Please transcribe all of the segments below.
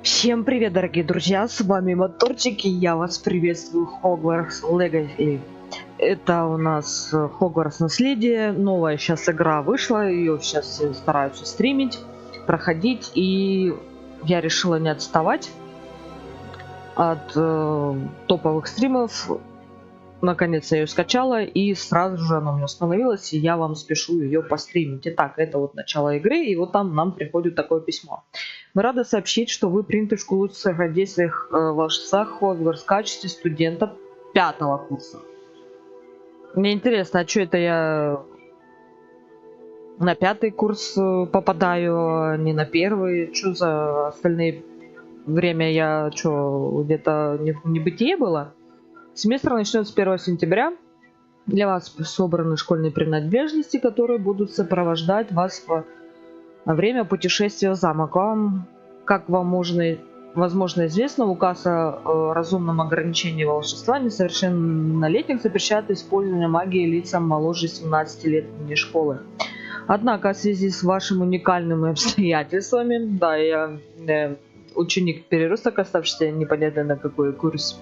Всем привет, дорогие друзья, с вами Моторчики, я вас приветствую в Hogwarts Legacy. Это у нас Хогвартс Наследие, новая сейчас игра вышла, ее сейчас все стараются стримить, проходить, и я решила не отставать от топовых стримов. Наконец я ее скачала, и сразу же она у меня остановилась, и я вам спешу ее постримить. Итак, это вот начало игры, и вот там нам приходит такое письмо. Мы рады сообщить, что вы приняты в школу содействия волшебства Хогвартс в качестве студента 5-го курса. Мне интересно, а что это я на 5-й курс попадаю, а не на 1-й? Что за остальные время я что, где-то в небытие было? Семестр начнется с 1 сентября. Для вас собраны школьные принадлежности, которые будут сопровождать вас во время путешествия в замок. Как вам возможно известно, указ о разумном ограничении волшебства несовершеннолетних запрещает использование магии лицам моложе 17 лет вне школы. Однако, в связи с вашими уникальными обстоятельствами, да, я ученик-переросток, оставшийся непонятно на какой курс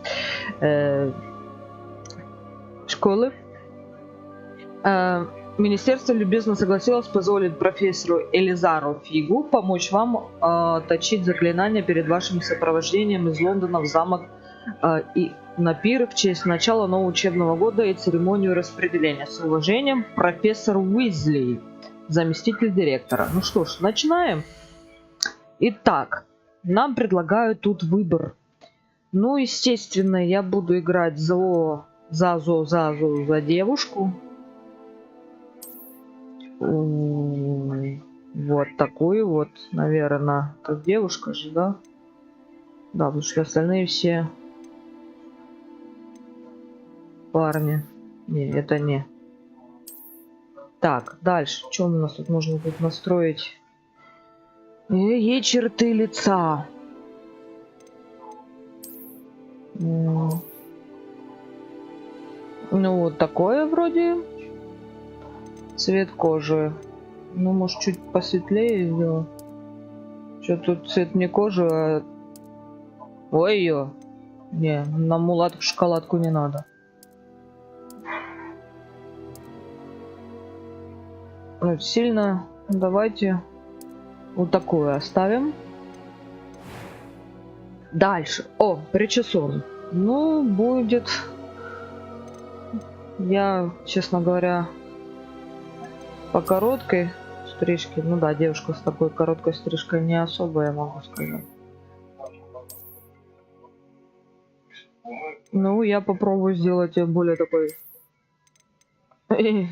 школы, министерство любезно согласилось позволить профессору Элизару Фигу помочь вам точить заклинания перед вашим сопровождением из Лондона в замок и на пир в честь начала нового учебного года и церемонию распределения. С уважением, профессор Уизли, заместитель директора. Ну что ж, начинаем. Итак, нам предлагают тут выбор. Ну, естественно, я буду играть за девушку. Вот такую вот, наверное. Как девушка же, да? Да, потому что остальные все парни. Не, это не. Так, дальше. Что у нас тут можно тут настроить? Ей черты лица. Ну, вот такое вроде. Цвет кожи. Ну, может, чуть посветлее сделать. Что тут цвет не кожи, а... Ой, ее. Не, на мулатку шоколадку не надо. Ну, сильно. Давайте вот такое оставим. Дальше. О, причесон. Ну, будет... Я, честно говоря, по короткой стрижке. Ну да, девушка с такой короткой стрижкой не особо, я могу сказать. Ну, я попробую сделать ее более такой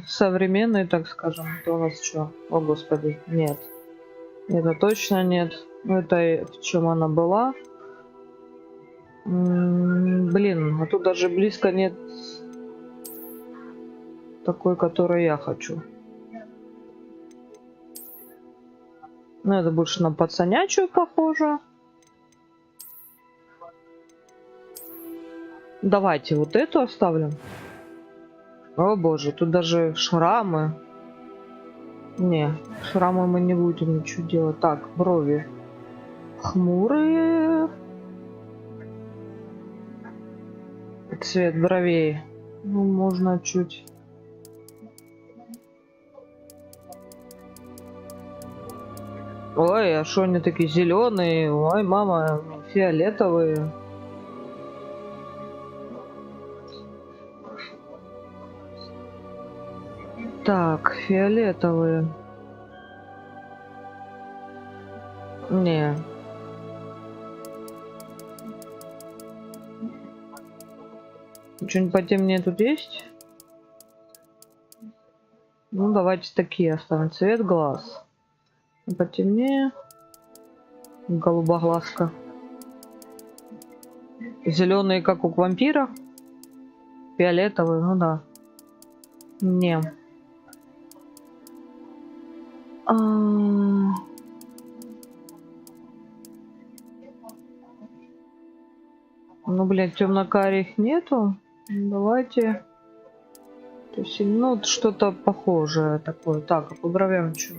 современной, так скажем. Это у нас что? О, господи, нет. Это точно нет. Ну, это в чем она была. Блин, а тут даже близко нет такой, которую я хочу. Ну, это больше на пацанячую похоже. Давайте вот эту оставлю. О боже, тут даже шрамы. Не, шрамы мы не будем ничего делать. Так, брови. Хмурые. Цвет бровей. Ну, можно чуть... Ой, а что они такие зеленые? Ой, мама, фиолетовые. Так, фиолетовые. Не. Что-нибудь потемнее тут есть? Ну, давайте такие оставим. Цвет глаз. Потемнее. Голубоглазка. Зеленые, как у вампира. Фиолетовые, ну да. Не. Ну, блядь, темно-карих нету. Давайте. То есть, ну, что-то похожее такое. Так, а по бровям что?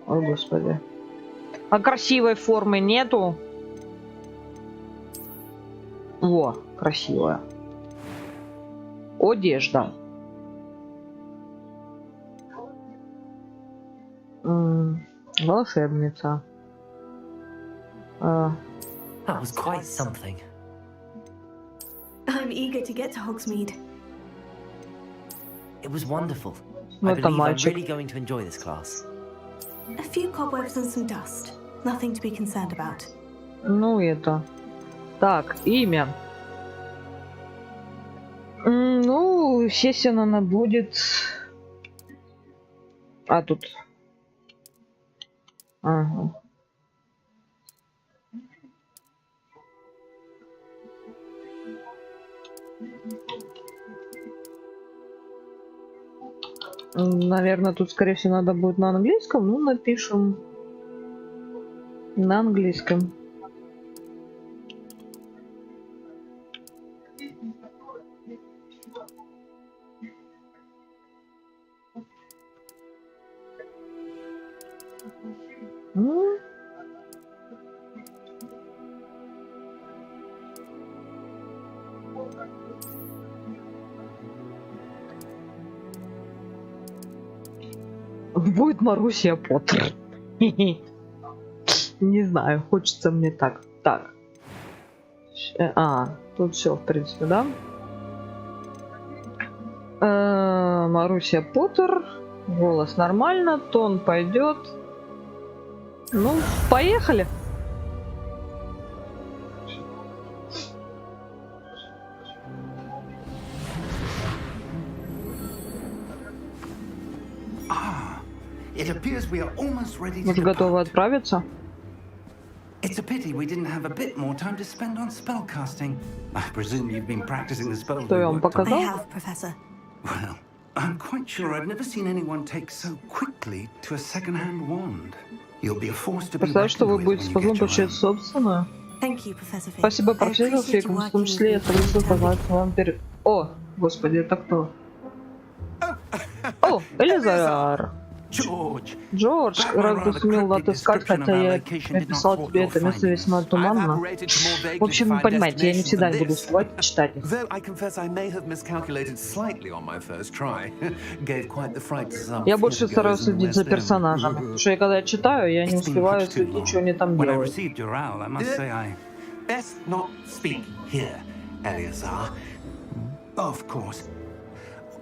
О, господи. А красивой формы нету? Во, красивая. Одежда. Волшебница. That was quite something. I'm eager to get to Hogsmeade. It was wonderful. Ну, I это believe I'm мальчик. really going to enjoy this class. A few cobwebs and some dust. Nothing to be concerned about. Ну, это. Так, имя. Ну, естественно, она будет... А, тут... Ага. Наверное, тут, скорее всего, надо будет на английском. Ну, напишем на английском. Будет Марусия Поттер. Не знаю, хочется мне так. Так. Тут все, в принципе, да? Марусия Поттер. Голос нормально, тон пойдет. Ну, поехали. Вот готовы отправиться? It's a pity we didn't have a bit more time to spend on spellcasting. I presume you've been practicing the spells. Что я вам I показал? have, Professor. Well, I'm quite sure I've never seen anyone take so quickly to a second-hand wand. You'll be a force to be Представляешь, что вы reckoned with будете when you способны get your получить own. собственную? Thank you, Professor Fig. Спасибо, I профессор appreciate you Фиг, в working том with числе me это to вышло understand пожелать вам перед... О, господи, это кто? О, Элизар. George. Джордж, раз ты сумел отыскать, хотя я написал тебе это место весьма туманно. В общем, вы понимаете, я не всегда буду успевать читать их. Though I confess I may have miscalculated slightly on my first try. Gave quite the fright to some Я больше theatergoers стараюсь in следить за West End. персонажами, потому что когда я читаю, я не успеваю следить, что они там When I делают. received your owl, I must say I... Best not speak here, Eleazar. Of course.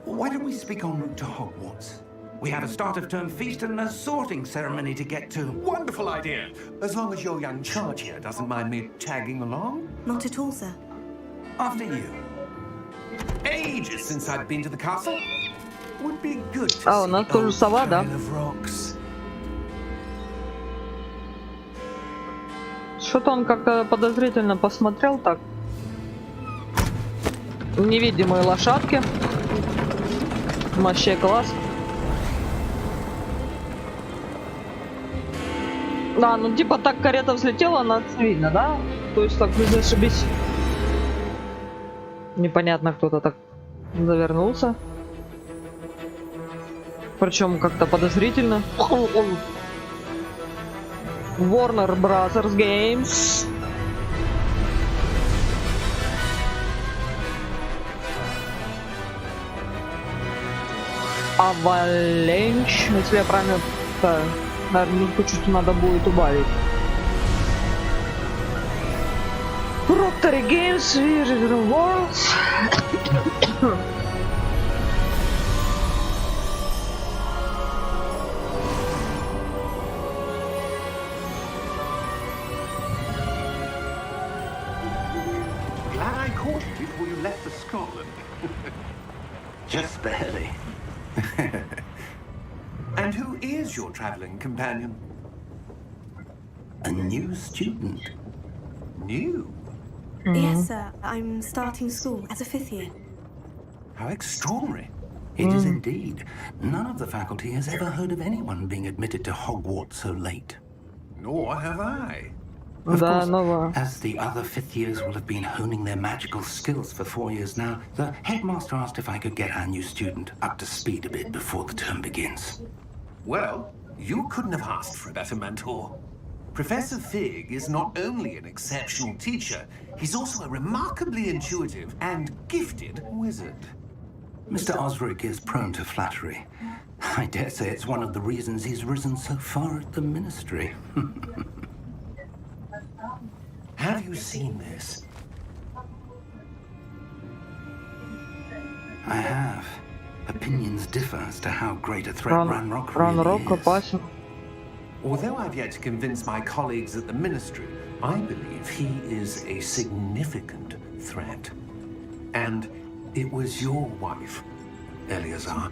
Why don't we speak en route to Hogwarts? We have a start-of-term feast and a sorting ceremony to get to. Wonderful idea. As long as your young charge here doesn't mind me tagging along. Not at all, sir. After you. Ages since I've been to the castle. Would be good to А, у see нас the тоже old сова, да? pile of rocks. Что-то он как-то подозрительно посмотрел так. Невидимые лошадки. Вообще класс. Да, ну типа так карета взлетела, она видно, да? То есть так не зашибись. Непонятно, кто-то так завернулся. Причем как-то подозрительно. Warner Brothers Games. Avalanche. Если я правильно... Наверное, чуть-чуть надо будет убавить. Procter Games, Wizarding Worlds. Glad I caught you before you left for Scotland. Just barely. And who is your travelling companion? A new student. New? Yes, sir. I'm starting school as a 5th year. How extraordinary. It is indeed. None of the faculty has ever heard of anyone being admitted to Hogwarts so late. Nor have I. Of Да, course, новая. as the other fifth years will have been honing their magical skills for 4 years now, the headmaster asked if I could get our new student up to speed a bit before the term begins. Well, you couldn't have asked for a better mentor. Professor Fig is not only an exceptional teacher, he's also a remarkably intuitive and gifted wizard. Mr. Osric is prone to flattery. I dare say it's one of the reasons he's risen so far at the ministry. Have you seen this? I have. Opinions differ as to how great a threat Ranrock really Ранрок is. опасен. Although I've yet to convince my colleagues at the ministry, I believe he is a significant threat. And it was your wife, Eleazar,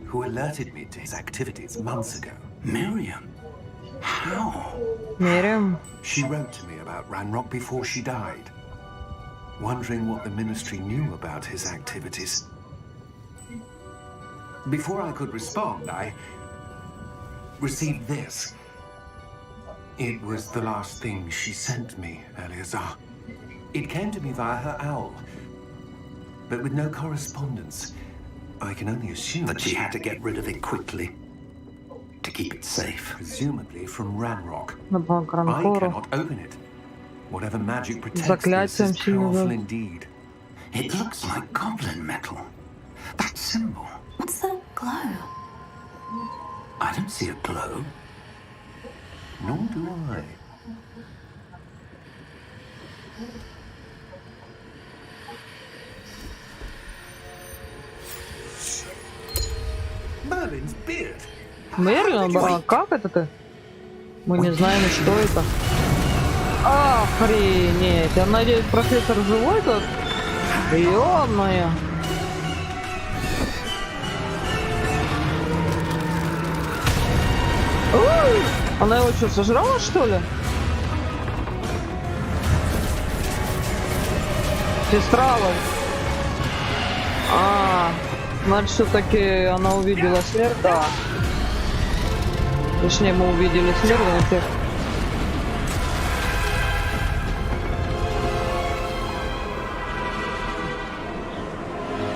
who alerted me to his activities months ago. Miriam? How? Меряем. She wrote to me about Ranrock before she died, wondering what the ministry knew about his activities. Before I could respond, I received this. It was the last thing she sent me, Eleazar. It came to me via her owl, but with no correspondence. I can only assume That she had to get rid of it quickly to keep it safe. presumably from Ranrock. На банк I Ранкора. cannot open it. Whatever magic protects this Заклятием is сильно, powerful да. indeed. It looks like goblin metal. That symbol. What's that glow? I don't see a glow. Nor do I. Merlin's beard. Мерлин, а как это ты? Мы не знаем, что это. Охренеть. Я надеюсь, профессор живой тут? Ё-моё. Ой, она его что, сожрала, что ли? Сестрала. Значит, все-таки она увидела смерть, да. Точнее, мы увидели смерть, но теперь...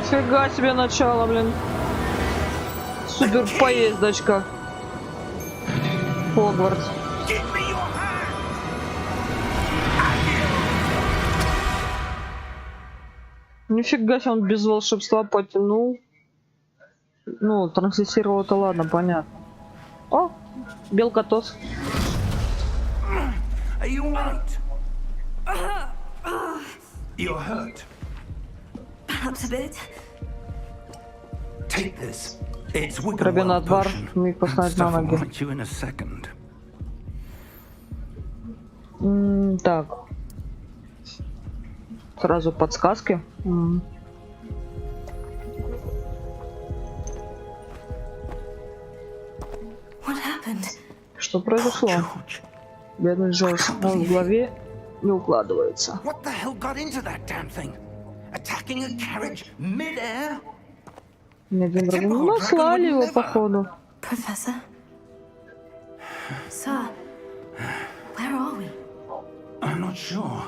Фига себе начало, блин. Супер поездочка. Хогвартс. Нифига себе, он без волшебства потянул. Ну, транслировал-то ладно, понятно. О, белкотос. Are you alright? You're hurt. Perhaps a bit. Take this. It's Wiggle Пробин отвар, potion. миг поставить на Stuff will ноги. right you in a second. Так. Сразу подсказки. What happened? Что произошло? George, Бедный Джордж, он в голове не укладывается. what the hell got into that damn thing? Attacking a carriage mid-air? Ну, наслали его, походу. Professor? Sir, where are we? I'm not sure.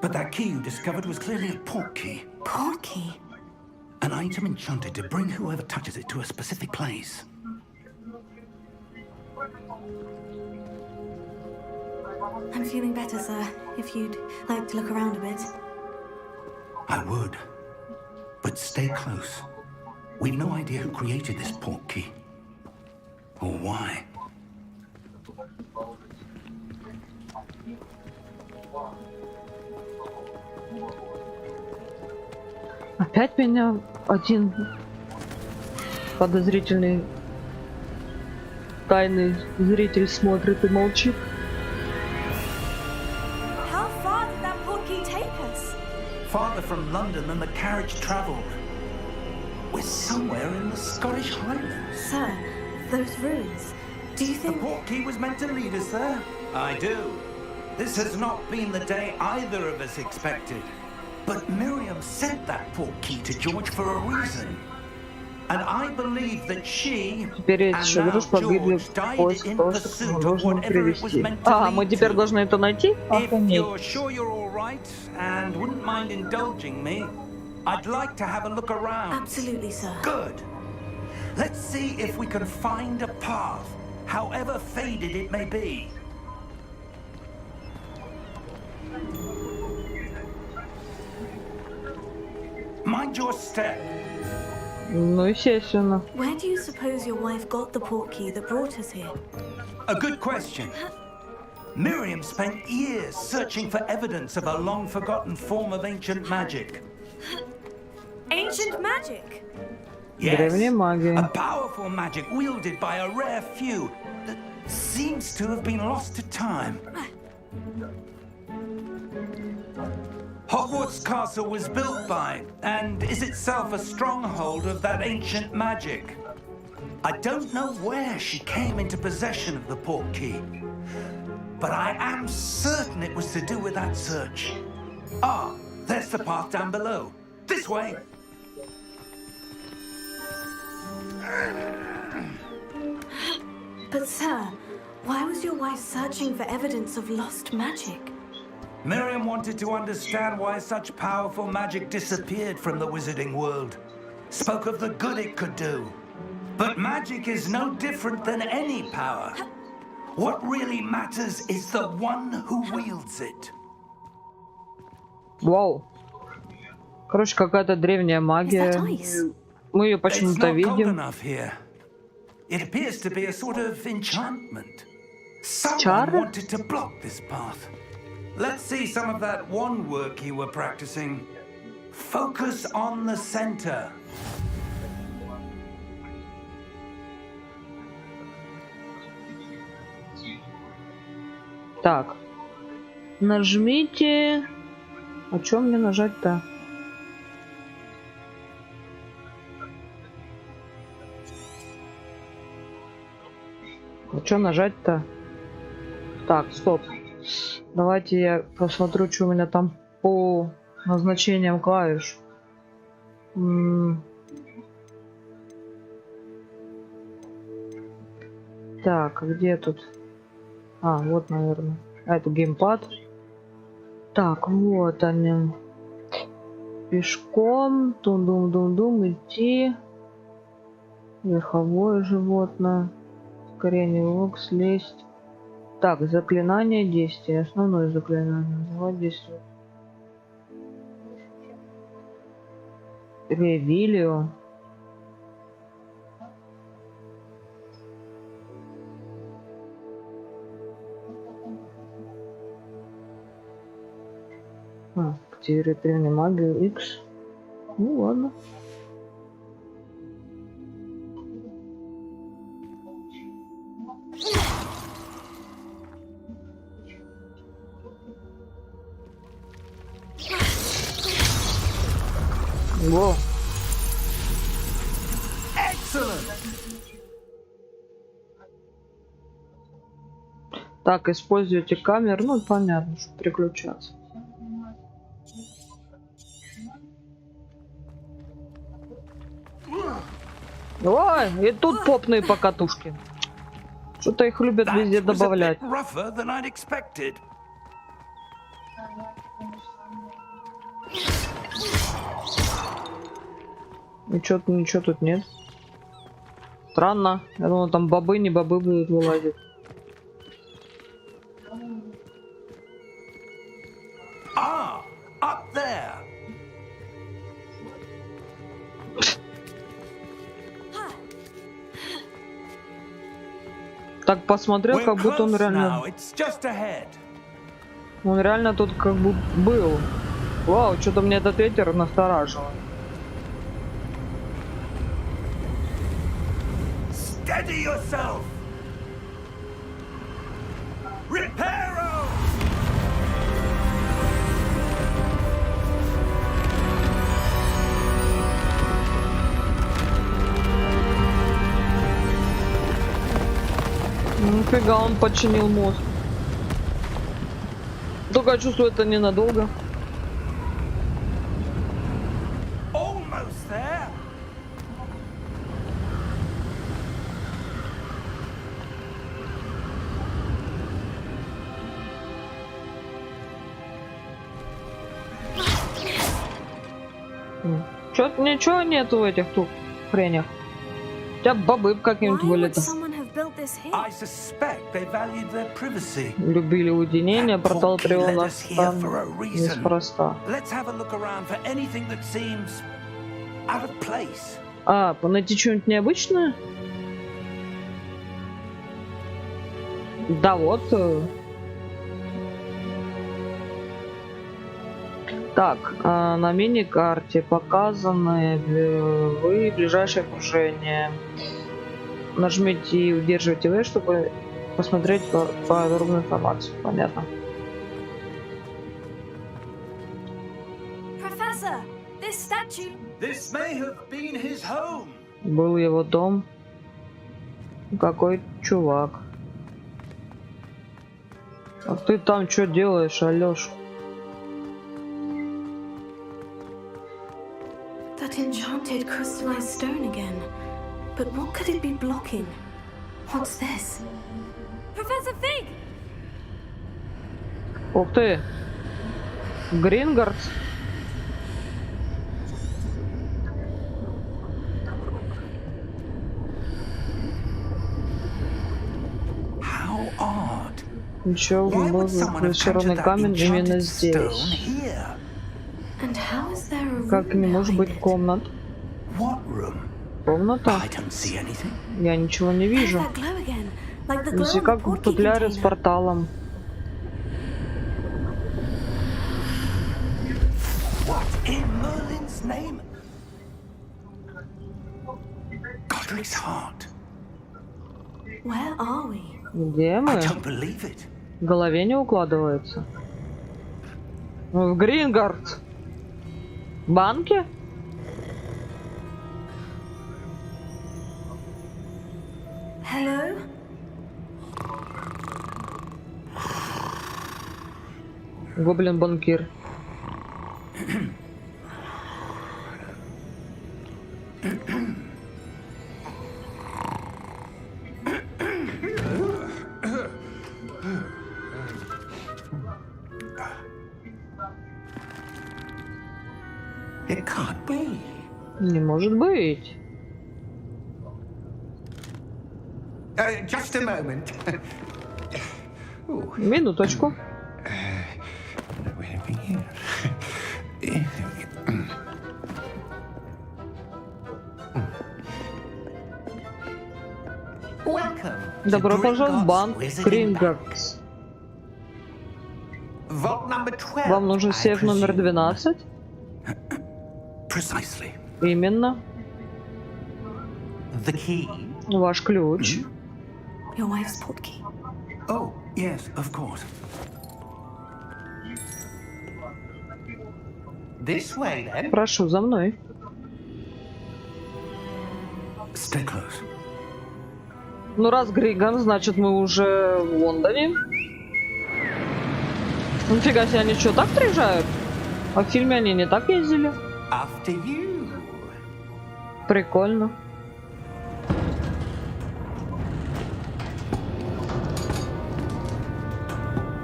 But that key you discovered was clearly a port key. Port key? An item enchanted to bring whoever touches it to a specific place. I'm feeling better, sir. If you'd like to look around a bit. I would. But stay close. We've no idea who created this port key. Or why. Опять меня один подозрительный тайный зритель смотрит и молчит. How far did that port key take us? Farther from London than the carriage travelled. We're somewhere in the Scottish Highlands. Sir, those ruins. Do you The think... port key was meant to lead us there. I do. This has not been the day either of us expected. But Miriam sent that port key to George for a reason. And I believe that she Теперь and еще now дружба гибли George died поиск in того, что pursuit мы of должны whatever it was привести. meant to А, мы lead теперь to. должны это найти? If Охренеть. you're sure you're all right and wouldn't mind indulging me, I'd like to have a look around. Absolutely, sir. Good. Let's see if we can find a path, however faded it may be. Mind your step. Ну, естественно. Where do you suppose your wife got the portkey that brought us here? A good question. Miriam spent years searching for evidence of a long-forgotten form of ancient magic. Ancient magic? Древняя магия. A powerful magic wielded by a rare few that seems to have been lost to time. Hogwarts Castle was built by, and is itself a stronghold of that ancient magic. I don't know where she came into possession of the portkey, but I am certain it was to do with that search. Ah, there's the path down below. This way. But, sir, why was your wife searching for evidence of lost magic? Miriam wanted to understand why such powerful magic disappeared from the wizarding world. Spoke of the good it could do. But magic is no different than any power. What really matters is the one who wields it. Вау. Короче, какая-то древняя магия. Мы ее It's почему-то not cold видим. enough here. It appears to be a sort of enchantment. Someone Чар? wanted to block this path. Let's see some of that wand work you were practicing. Focus on the center. Так. Нажмите... А что мне нажать-то? А что нажать-то? Так, стоп. Давайте я посмотрю, что у меня там по назначениям клавиш. Так, а где тут? А, вот, наверное. А, это геймпад. Так, вот они. Пешком. Тум-дум-дум-дум. Идти. Верховое животное. Ускорение лук. Слезть. Так, заклинание действия. Основное заклинание. Называть действие. Ревилио. Активирует древнюю магию X. Ну ладно. Во. Так, используйте камеру. Ну, понятно, чтобы переключаться. Ой, и тут попные покатушки. Что-то их любят везде добавлять. Ничего тут нет. Странно. Я думал, там бобы, не бобы будут вылазить. Так посмотрел, как будто он реально... Он реально тут как бы был. Вау, что-то мне этот ветер настораживал. Steady yourself. Reparo. Нифига, он починил мост. Только я чувствую, это ненадолго. Чё-то ничего нету в этих тут хренях. У тебя бобы как-нибудь Why would вылета. someone have built this here? I suspect they valued their privacy. Любили уединение, портал привел нас в стан неспроста. Let's have a look around for anything that seems out of place. А, найти что-нибудь необычное? Да вот. Так, на мини-карте показаны вы ближайшее окружение. Нажмите и удерживайте V, чтобы посмотреть подробную информацию. Понятно. Professor, this statue. This may have been his home. Был его дом. Какой чувак. А ты там что делаешь, Алёш? That enchanted crystallized stone again. But what could it be blocking? What's this? Professor Fig! Ух ты! Грингардс. How odd. Ничего, Why был would someone have come to зачарованный that камень именно enchanted здесь. stone here? And how is there a room Как не может behind быть it? комнат? What room? Комната? I don't see anything. Я ничего не There's вижу. that glow again, like the glow Здесь in the как в portkey футляре с container. порталом. What in Merlin's name? Godric's heart. Where are we? Где I мы? don't believe it. В голове не укладывается. В Грингард. Банки? Hello? Гоблин-банкир. It can't be. Не может быть. Just a moment. Минуточку. Welcome. Добро пожаловать в банк Грингардс. Vault number 12. Вам нужен сейф номер 12? Precisely. Именно. The key. Ваш ключ. Your wife's portkey. Oh, yes, of course. This way then. Прошу, за мной. Stay close. Ну, раз Григан, значит, мы уже в Лондоне. Нифига себе, они что, так приезжают? А в фильме они не так ездили? After you. Прикольно.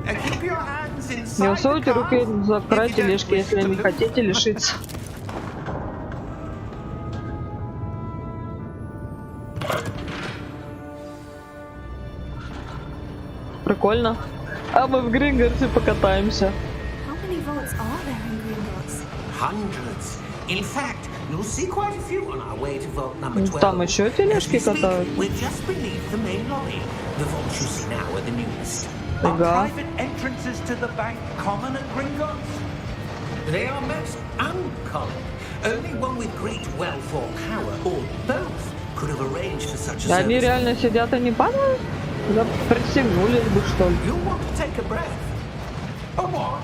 Keep your hands inside Не the усовывайте car руки за край if you don't тележки, wish если to не lose. хотите лишиться. Прикольно. А мы в Грингарде покатаемся. How many vaults are there in Gringotts? Hundreds. In fact, you'll see quite a few on our way to vault number 12. Там еще тележки As we speak, катают. we're just beneath the main lobby. The vaults you see now are the newest. Are Ага. private entrances to the bank common at Gringotts? They are most uncommon. Only one with great wealth or power, or both, could have arranged for such a Они service. реально сидят и не падают? Да пристегнулись бы, что ли. You'll want to take a breath. A what?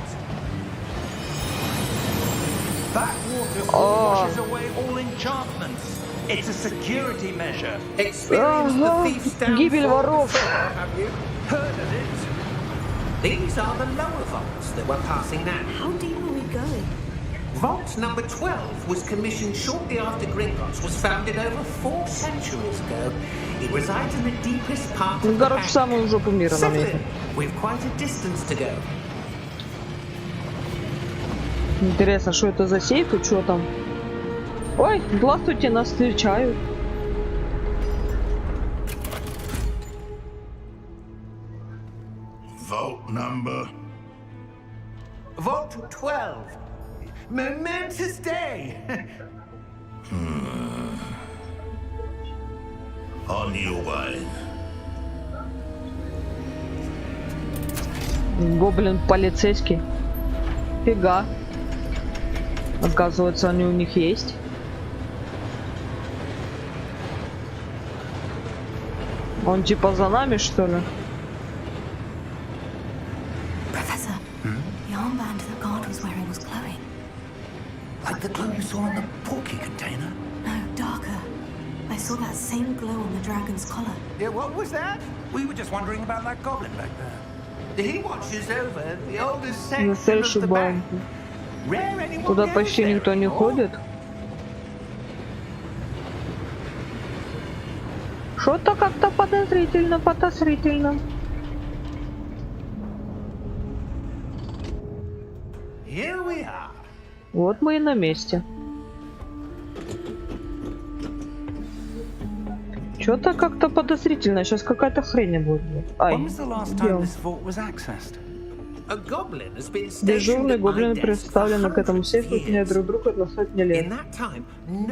That waterfall washes away all enchantments. It's a security measure. Experienced the Ага, thief's гибель downfall воров. before, have you? Heard of it? These are the lower vaults that we're passing now. How deep are we going? Vault number 12 was commissioned shortly after Gringotts was founded over 4 centuries ago. It resides in the deepest part Ну, of the короче, bank. самую жопу мира нам Settle едем. in. We've quite a distance to go. Интересно, что это за сейф и что там? Ой, здравствуйте, нас встречают. Vault number. Vault 12. Momentous day. On your way. Гоблин полицейский. Фига. Оказывается, они у них есть. Он типа за нами, что ли? Professor, the armband the guard was wearing was glowing. Like the glow you saw in the porky container? No, darker. I saw that same glow on the dragon's collar. Yeah, what was that? We were just wondering about that goblin back there. He watches over the oldest section Настоящий of the банк. bank. Rare anyone Туда goes почти there никто не anymore. ходит. Что-то как-то подозрительно, подозрительно. Here we are. Вот мы и на месте. Что-то как-то подозрительно. Сейчас какая-то хрень будет. Ай, When was the last time this vault was accessed? A goblin has been stationed дежурные at my гоблины desk представлены for к этому hundreds of сейфу, меняют years. друг друга на сотни In лет. that time,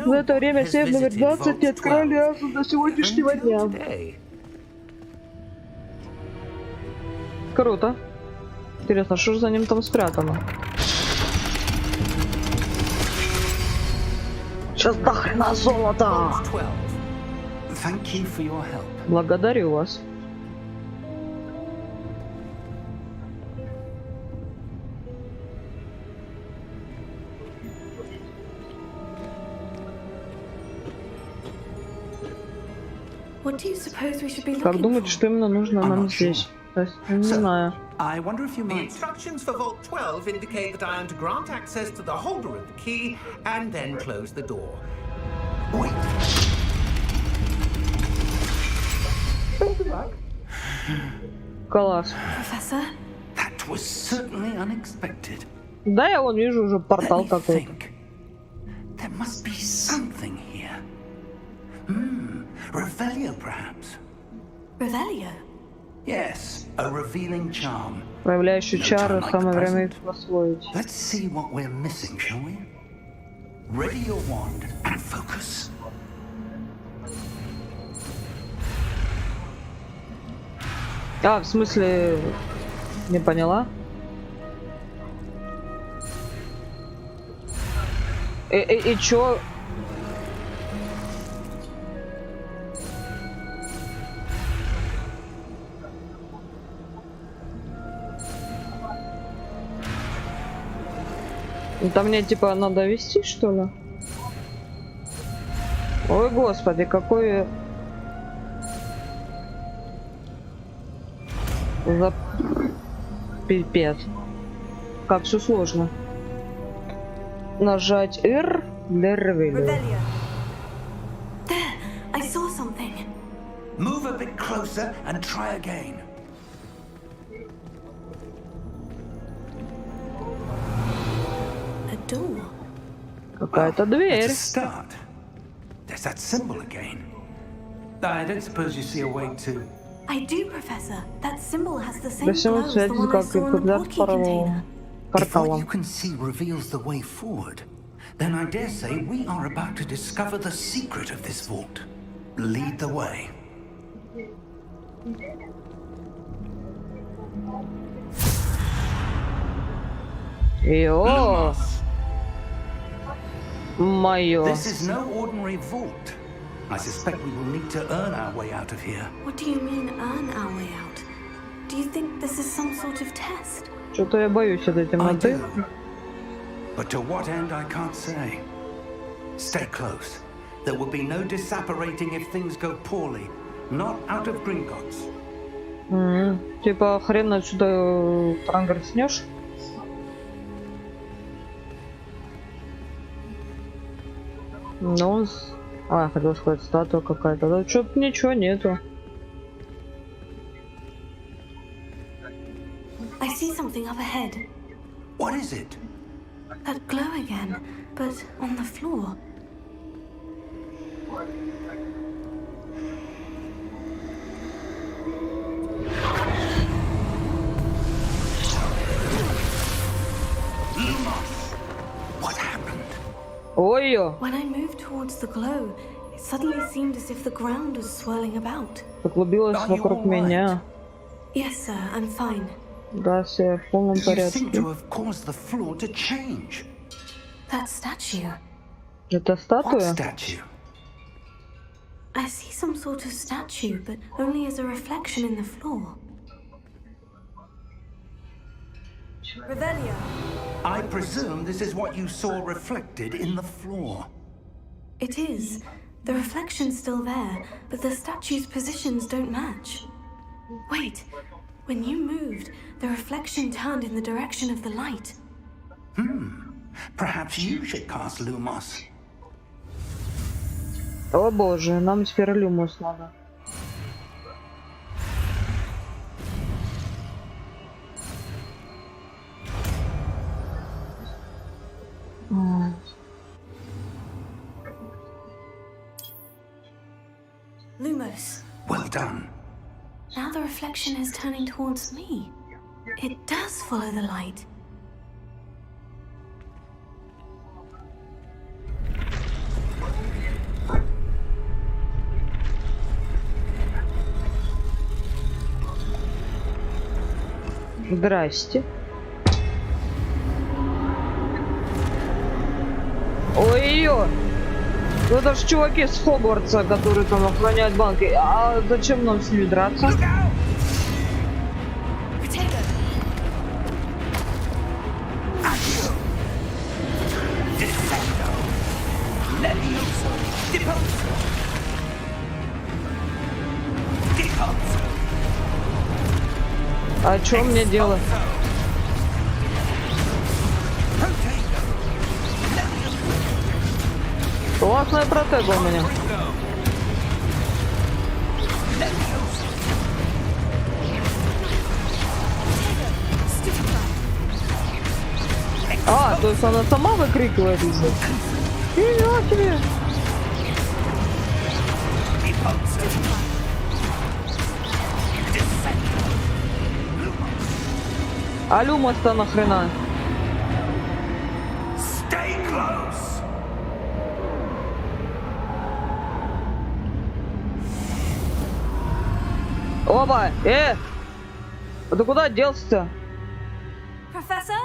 В это no время one has сейф номер visited 20 не Vault открыли 12 аж до сегодняшнего until дня. today. Круто. Интересно, что же за ним там спрятано? Сейчас до хрена золота! Vault 12. Thank you for your help. Благодарю вас. What do you suppose we should be Как looking думаете, for? что именно нужно I'm нам not здесь? То есть, не So- знаю. I wonder if you The might... instructions for Vault 12 indicate that I am to grant access to the holder of the key and then close the door. Wait. Класс. Professor? That was certainly unexpected. Да, я вон вижу уже портал Let me какой-то. think. There must be something here. Revelio, perhaps. Revelio? Yes, a revealing charm. Проявляющий чары, like самое the время present. их освоить. Let's see what we're missing, shall we? Ready your wand and focus. А, в смысле... Не поняла? И чё? Это мне типа надо вести, что ли? Ой, господи, какой... За... Пипец. Как все сложно. Нажать R для ревелио. Revelio. There! I saw something. Move a bit closer and try again. A door. Какая-то It's дверь. a start. There's that symbol again. I don't suppose you see a way to... I do, Professor. That symbol has the same Да все glow as the связано, one I как и saw in the когда portkey второго container. If what портала. you can see reveals the way forward, then I dare say we are about to discover the secret of this vault. Lead the way. Йо, Lumos. моё. This is no ordinary vault. I suspect we will need to earn our way out of here. What do you mean, earn our way out? Do you think this is some sort of test? Что-то я боюсь этой I темноты. do. But to what end, I can't say. Stay close. There will be no disapparating if things go poorly. Not out of Gringotts. Типа хрен отсюда прогресснешь. Ну, а, хотел сказать, статуя какая-то. Да что-то ничего нету. I see something up ahead. What is it? That glow again, but on the floor. Ой-ё! When I moved towards the glow, it suddenly seemed as if the ground was swirling about. Поклубилась вокруг меня. Yes, sir, I'm fine. Да, все в полном You seem порядке. to have caused the floor to change. That statue. Это What статуя? statue? I see some sort of statue, but only as a reflection in the floor. Revelio. I presume this is what you saw reflected in the floor. It is. The reflection's still there, but the statue's positions don't match. Wait. When you moved, the reflection turned in the direction of the light. Perhaps you should cast Lumos. О боже, нам теперь люмус надо. Lumos. Well done. Now the reflection is turning towards me. It does follow the light. Здрасте. Ой-ё! Ну это ж чуваки с Хогвартса, которые там охраняют банки. А зачем нам с ними драться? А что мне делать? Классная протега у меня. А, то есть она сама выкрикивает уже. Фига себе. А люмос-то нахрена? Оба! А ты куда делся-то? Professor?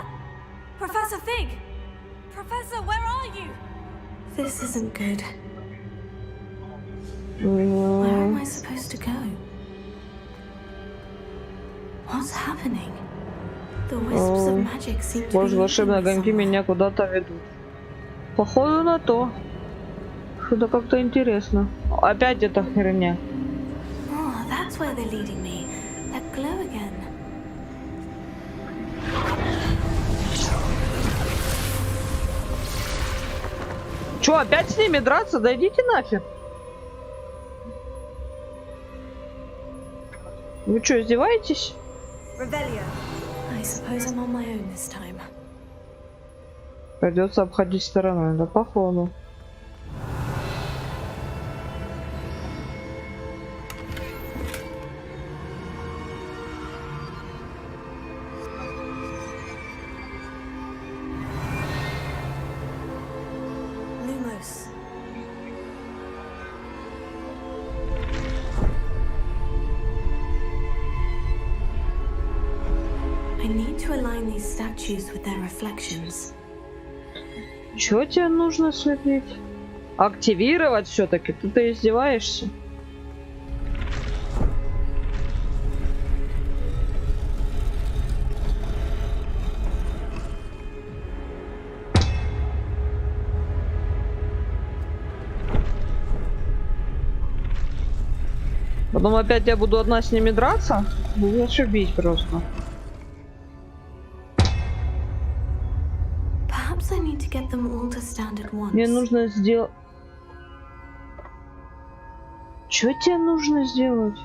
Professor Fig? Professor, where are you? This isn't good. Where am I supposed to go? What's happening? The wisps of magic seem to be Боже, волшебные leading me огоньки somewhere. меня куда-то ведут. Походу на то. Что-то как-то интересно. Опять эта херня. Oh, that's where they're leading me. That glow again. Чё, опять с ними драться? Да идите нафиг. Вы что, издеваетесь? Revelio. I suppose I'm on my own this time. Придется обходить стороной, да походу. Lumos. I need to align these statues with their reflections. Чё тебе нужно следить? Активировать все-таки? Ты издеваешься? Потом опять я буду одна с ними драться? Ну, зашибись просто. Perhaps I need to get them all to stand at once. Мне нужно сделать... Чё тебе нужно сделать?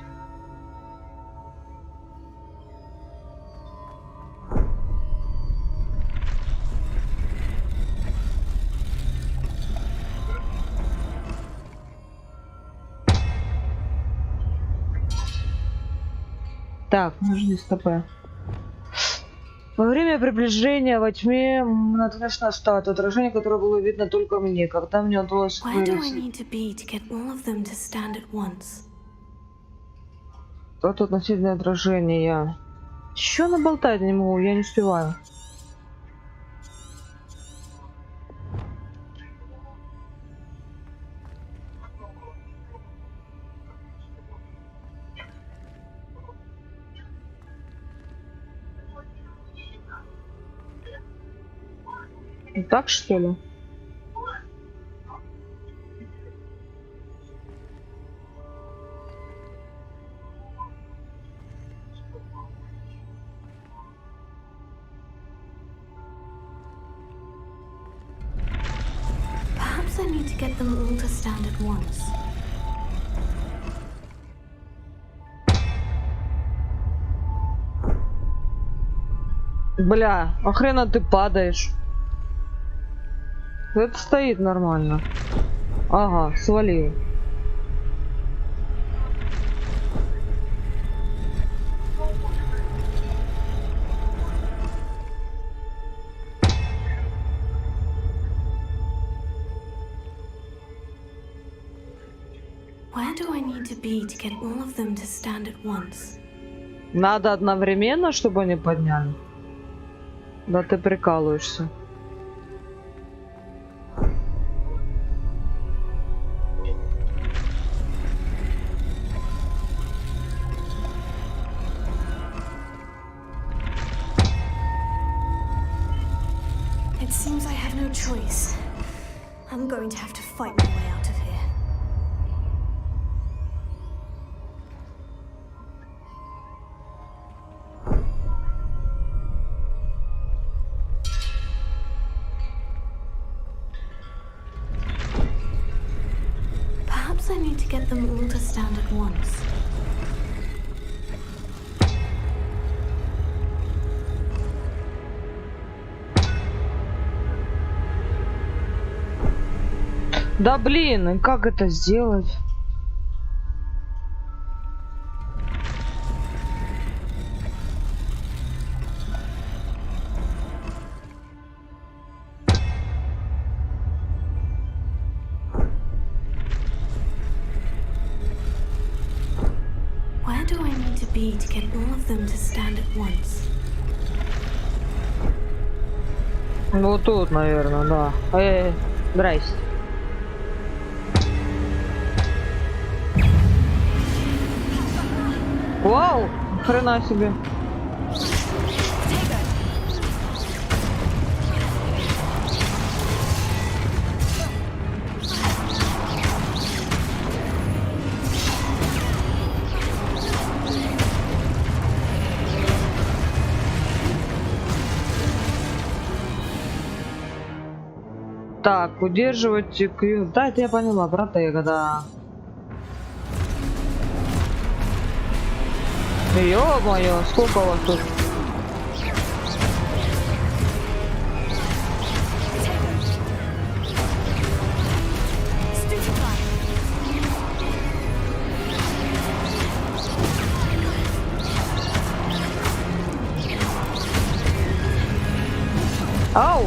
Так, нужно стопы. Во время приближения во тьме наткнешься на статую, отражение, которое было видно только мне, когда мне удалось вырезать. Вот относительное отражение. Еще наболтать не могу, я не успеваю. Так что ли? Perhaps I need to get them all to stand at once. Бля, а хрена ты падаешь? Это стоит нормально. Ага, свалил. Where do I need to be to get all of them to stand at once? Надо одновременно, чтобы они подняли? Да ты прикалываешься. It seems I have no choice. I'm going to have to fight my way out of here. Perhaps I need to get them all to stand at once. Да блин, и как это сделать? Where do I need to be to get all of them to stand at once? Вот тут, наверное, да. Здрасте. Вау, хрена себе. Так, удерживать Q. Да, это я поняла, протега, да. Ё-моё, сколько у вас тут? Ау!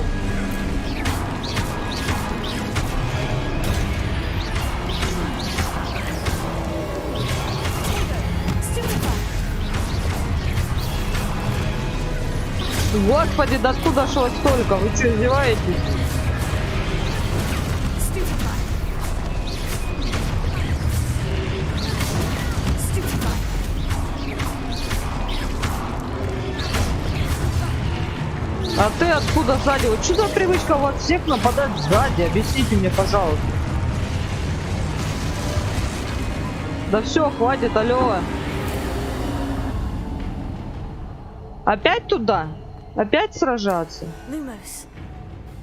Господи, да откуда ж вас столько? Вы что, издеваетесь? А ты откуда сзади? Вот что за привычка у вас всех нападать сзади? Объясните мне, пожалуйста. Да все, хватит, алло. Опять туда? Опять сражаться? Lumos.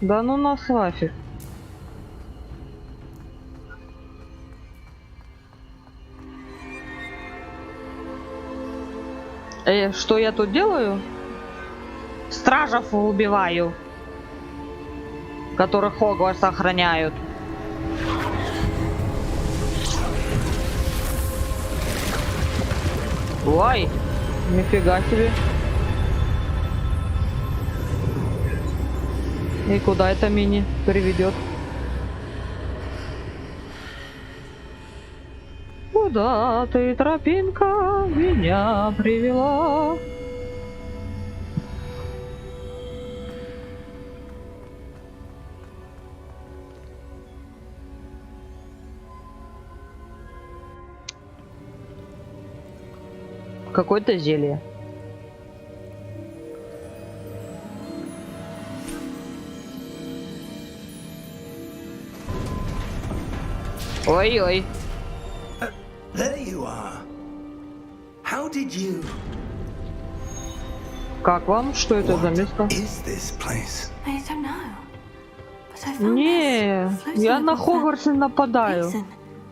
Да ну нас нафиг. Что я тут делаю? Стражев убиваю, которых Хогвартс охраняют. Ой, Нифига себе. И куда это мини приведет? Куда ты, тропинка, меня привела? Какое-то зелье. Ой-ой. There you are. How did you? Как вам? Что это за место? Is this place? I don't know. But I found Не, this floating я на above that Хогвартсе нападаю. basin.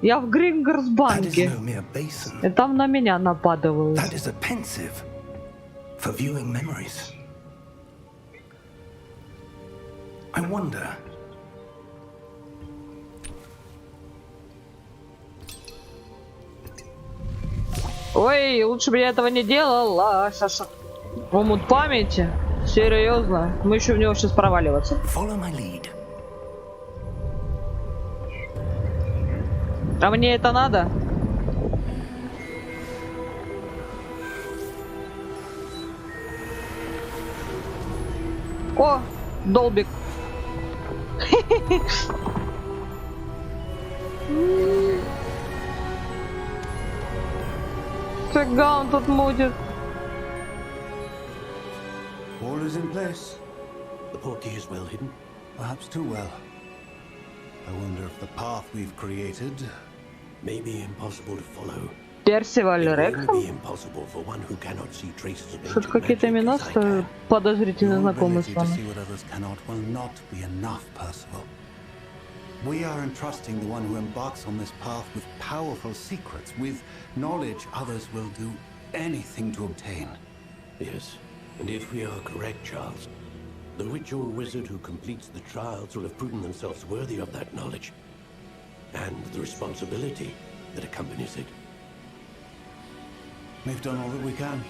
Я в That is Грингерсбанке. no mere basin. И там на меня нападают. That is a pensive for viewing memories. I wonder. Ой, лучше бы я этого не делала. Шаша. Омут памяти? Серьезно? Мы еще в него сейчас проваливаться. Follow my lead. А мне это надо? О, долбик. Фига он тут мутит. All is in place. The portkey is well hidden. Perhaps too well. I wonder if the path we've created may be impossible to follow. Персиваль It will Рекхам? only be impossible for one who cannot see traces of Что-то ancient какие-то magic имена as I can. подозрительно Your знакомы с ability to вами. see what others cannot will not be enough, Percival. We are entrusting the one who embarks on this path with powerful secrets, with knowledge others will do anything to obtain. Yes, and if we are correct, Charles, the witch or wizard who completes the trials will have proven themselves worthy of that knowledge and the responsibility that accompanies it. We've done all that we can.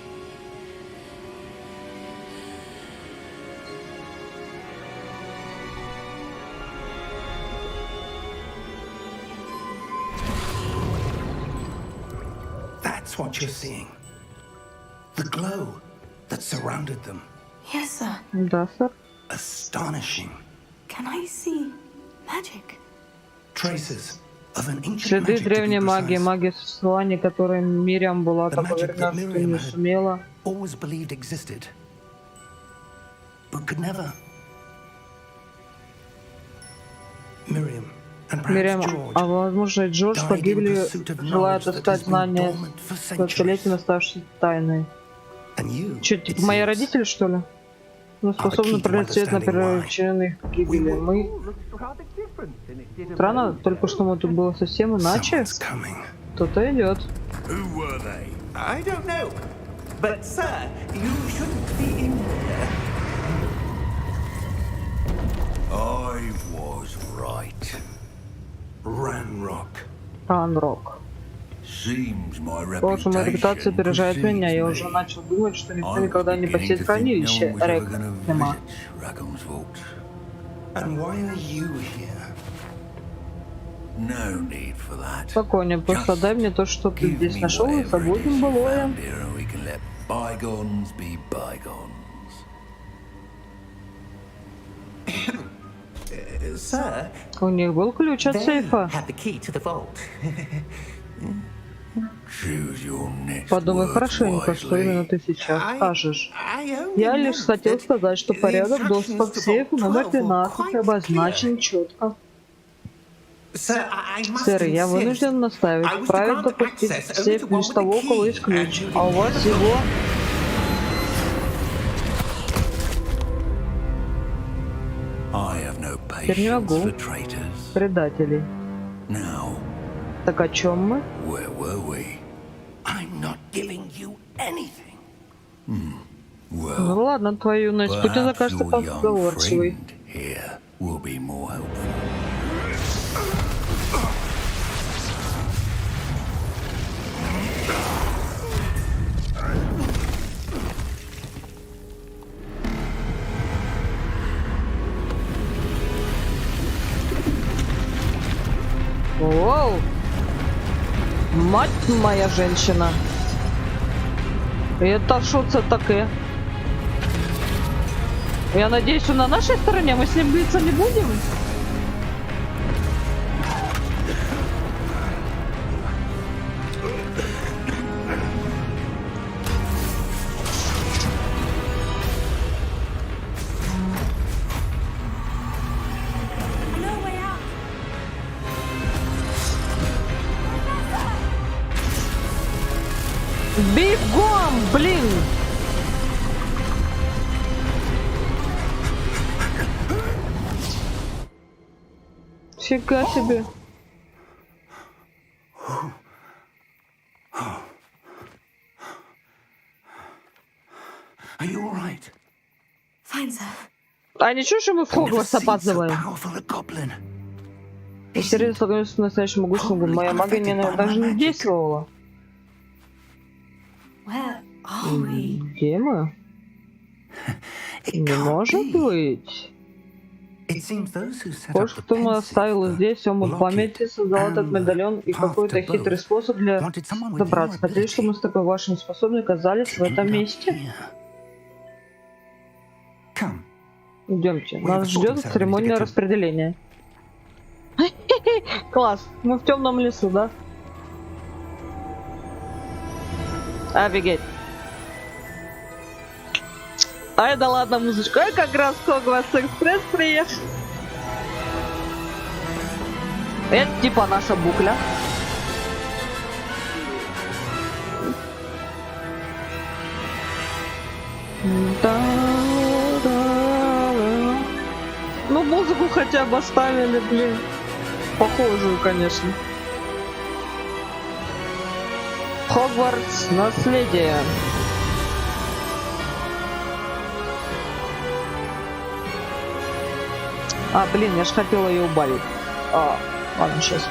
That's what you're seeing. The glow that surrounded them. Yes, sir. Да, сэр. Astonishing. Can I see magic? Traces of an ancient Следы magic, to be древней магии, precise. магия существования, которой Мириам была The так magic уверена, that что Miriam не had сумела. always believed existed, but could never. Miriam and perhaps Мириам, George а возможно и Джордж died in погибли, pursuit of желая knowledge that достать has been знания dormant for столетиями centuries. оставшейся тайной. And you, Че, it типа мои seems, родители, что ли? Мы are the способны key to пролить свет на understanding why. причины их гибели. Мы... Странно, только что мы тут было совсем иначе. Someone's coming. Кто-то идет. Who were they? I don't know. But, sir, you shouldn't be in here. I was right. Ranrock. Ранрок. Seems my Похоже, моя репутация reputation опережает меня. Я precedes уже me. начал думать, что никто I was никогда не beginning посетит to think no хранилище one was ever gonna Рекхема. visit Rackham's vault. And why are you here? No need for that. Спокойнее, просто Just дай мне то, что ты give здесь me нашел, и whatever it is забудем you былое. found here, and we can let bygones be bygones. Sir, У них был ключ от they сейфа. have the key to the vault. Choose your next Подумай words хорошенько, что именно wisely. ты сейчас скажешь. I only Я лишь know хотел that сказать, что the порядок доступа к instructions to сейфу vault номер 12 were 12 quite обозначен clear. четко. Sir, I must Сэр, я insist. вынужден I наставить. was to Вправе grant допустить access в only сейф to one лишь with того, у the кого key, есть ключ. and you А у didn't вас have the его... I have no Теперь не patience могу. for traitors. Предателей. Now, Так о чем мы? where were we? I'm not giving you anything. Well, Ну ладно, твою юность. Путин perhaps закажется your young разговорчивый. friend here will be more helpful. Воу! Мать моя женщина! Это что це таке? Я надеюсь, он на нашей стороне, мы с ним биться не будем? Бегом, блин! Фига себе. Are you all right? Fine, sir. А ничего, что мы в Хогвартс опаздываем? Серьезно, столкнулся с настоящим могуществом. Моя магия не даже не действовала. Где мы? Не может быть. Похоже, кто мы оставил здесь, он в памяти создал этот медальон и какой-то хитрый способ для добраться. Хотели, чтобы мы с такой вашим способной оказались в этом месте? Идемте, нас ждет церемонное распределение. Класс, мы в темном лесу, да? Офигеть. Ай, да ладно, музычка. Я как раз в Хогвартс Экспресс приехал. Это типа наша букля. Ну, музыку хотя бы оставили, блин. Похожую, конечно. Хогвартс наследие. А, блин, я ж хотела ее убавить. Ладно, сейчас.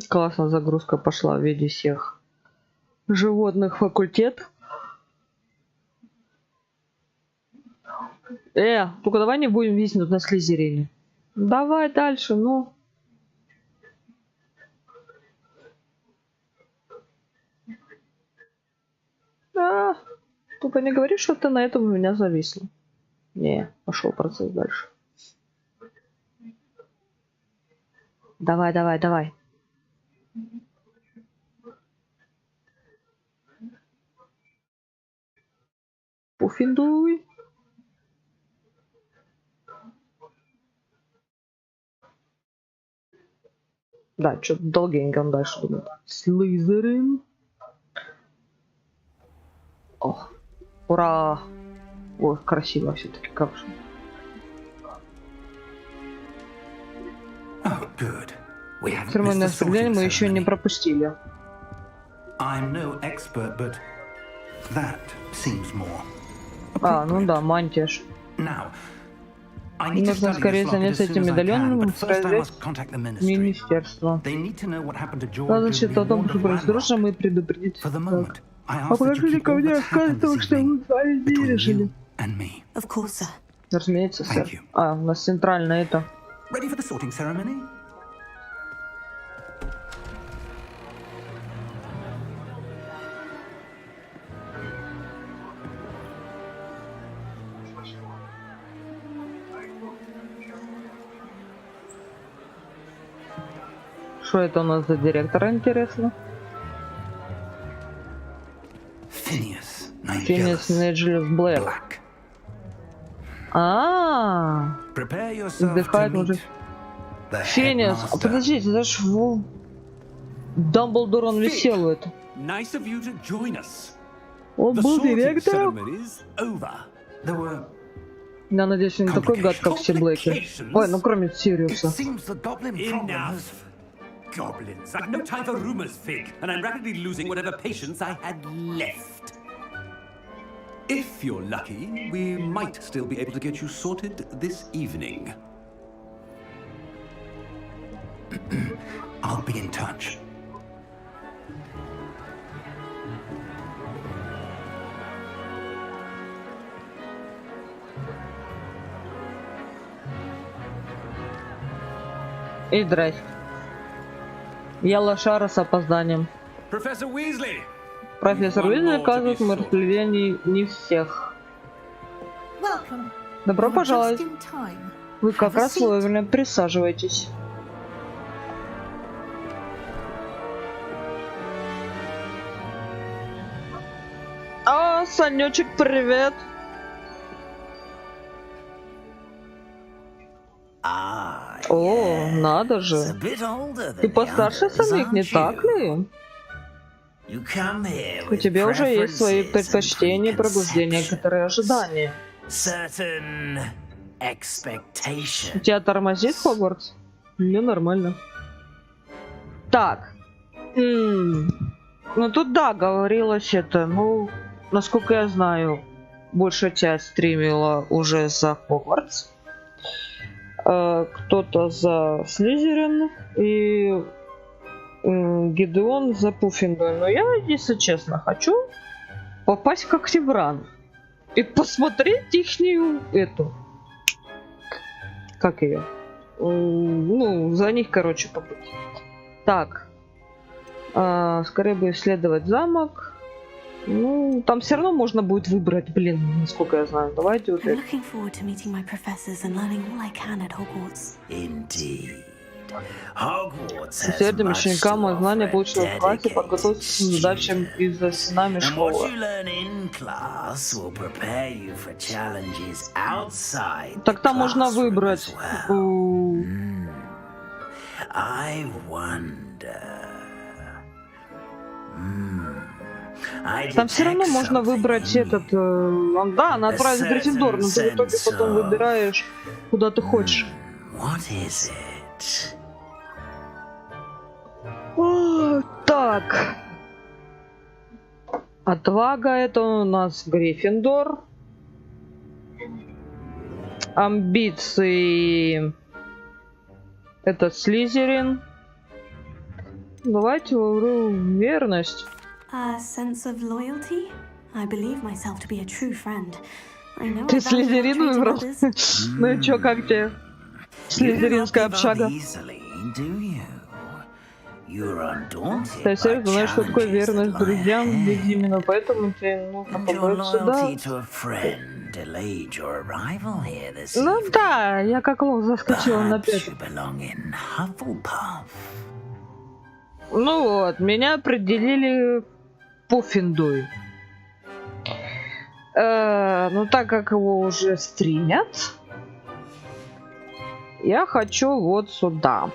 Классная загрузка пошла в виде всех животных факультет. Только давай не будем виснуть на Слизерине. Давай дальше, ну. Только не говори, что ты на этом у меня зависла. Не, пошел процесс дальше. Давай, давай, давай. Пуфиндуй. Да, что-то долгенько он дальше думает. Слизерин. Ох, ура! Ой, красиво все-таки, как же. Церемонное распределение мы еще не пропустили. Ну да, мантия. Нужно скорее заняться этим медальоном и связать министерство. Надо что-то о том, что происходит, мы предупредить. А покажите ко мне рассказ того, что вы с вами не решили. Разумеется, сэр. У нас центрально это. Что это у нас за директор, интересно? Финиас Неджелес Блэк. Вздыхает мужик. Финиас, подождите, это ж Дамблдор, он висел это. Он был директором? Я надеюсь, он не такой гад, как все Блэки. Ой, ну кроме Сириуса. Goblins. I've no time for rumors, Fig, and I'm rapidly losing whatever patience I had left. If you're lucky, we might still be able to get you sorted this evening. I'll be in touch. И здрасте. Я лошара с опозданием. Professor Weasley. Профессор Уизли оказывает мероприятий не всех. Добро пожаловать. Вы как раз вовремя, присаживайтесь. А, Санечек, привет. О, надо же. Ты постарше самих, не так ли? У тебя уже есть свои предпочтения, пробуждения, некоторые ожидания. Тебя тормозит Хогвартс? Не, нормально. Так. Ну тут да, говорилось это, ну, насколько я знаю, большая часть стримила уже за Хогвартс. Кто-то за Слизерин и Гидеон за Пуффингтон. Но я, если честно, хочу попасть в Когтевран и посмотреть ихнюю эту, как ее, ну, за них, короче, побыть. Так, скорее бы исследовать замок. Ну, там все равно можно будет выбрать, блин, насколько я знаю. Давайте вот это. Усердием ученикам и знания, полученные в классе, подготовиться к задачам и за стенами школы. Так там можно выбрать. Там все равно можно выбрать этот, да, она отправить в Гриффиндор, но ты в итоге потом выбираешь, куда ты хочешь. О, так. Отвага — это у нас Гриффиндор. Амбиции — это Слизерин. Давайте верность. Ты Слизерин выбрал? Ну и чё, как тебе? Слизеринская общага. Ты серьезно знаешь, что такое верность друзьям, ведь именно поэтому тебе нужно побыть сюда. Ну да, я как лох заскочила на 5. Ну вот, меня определили Пуффиндуй. Ну так как его уже стримят, я хочу вот сюда.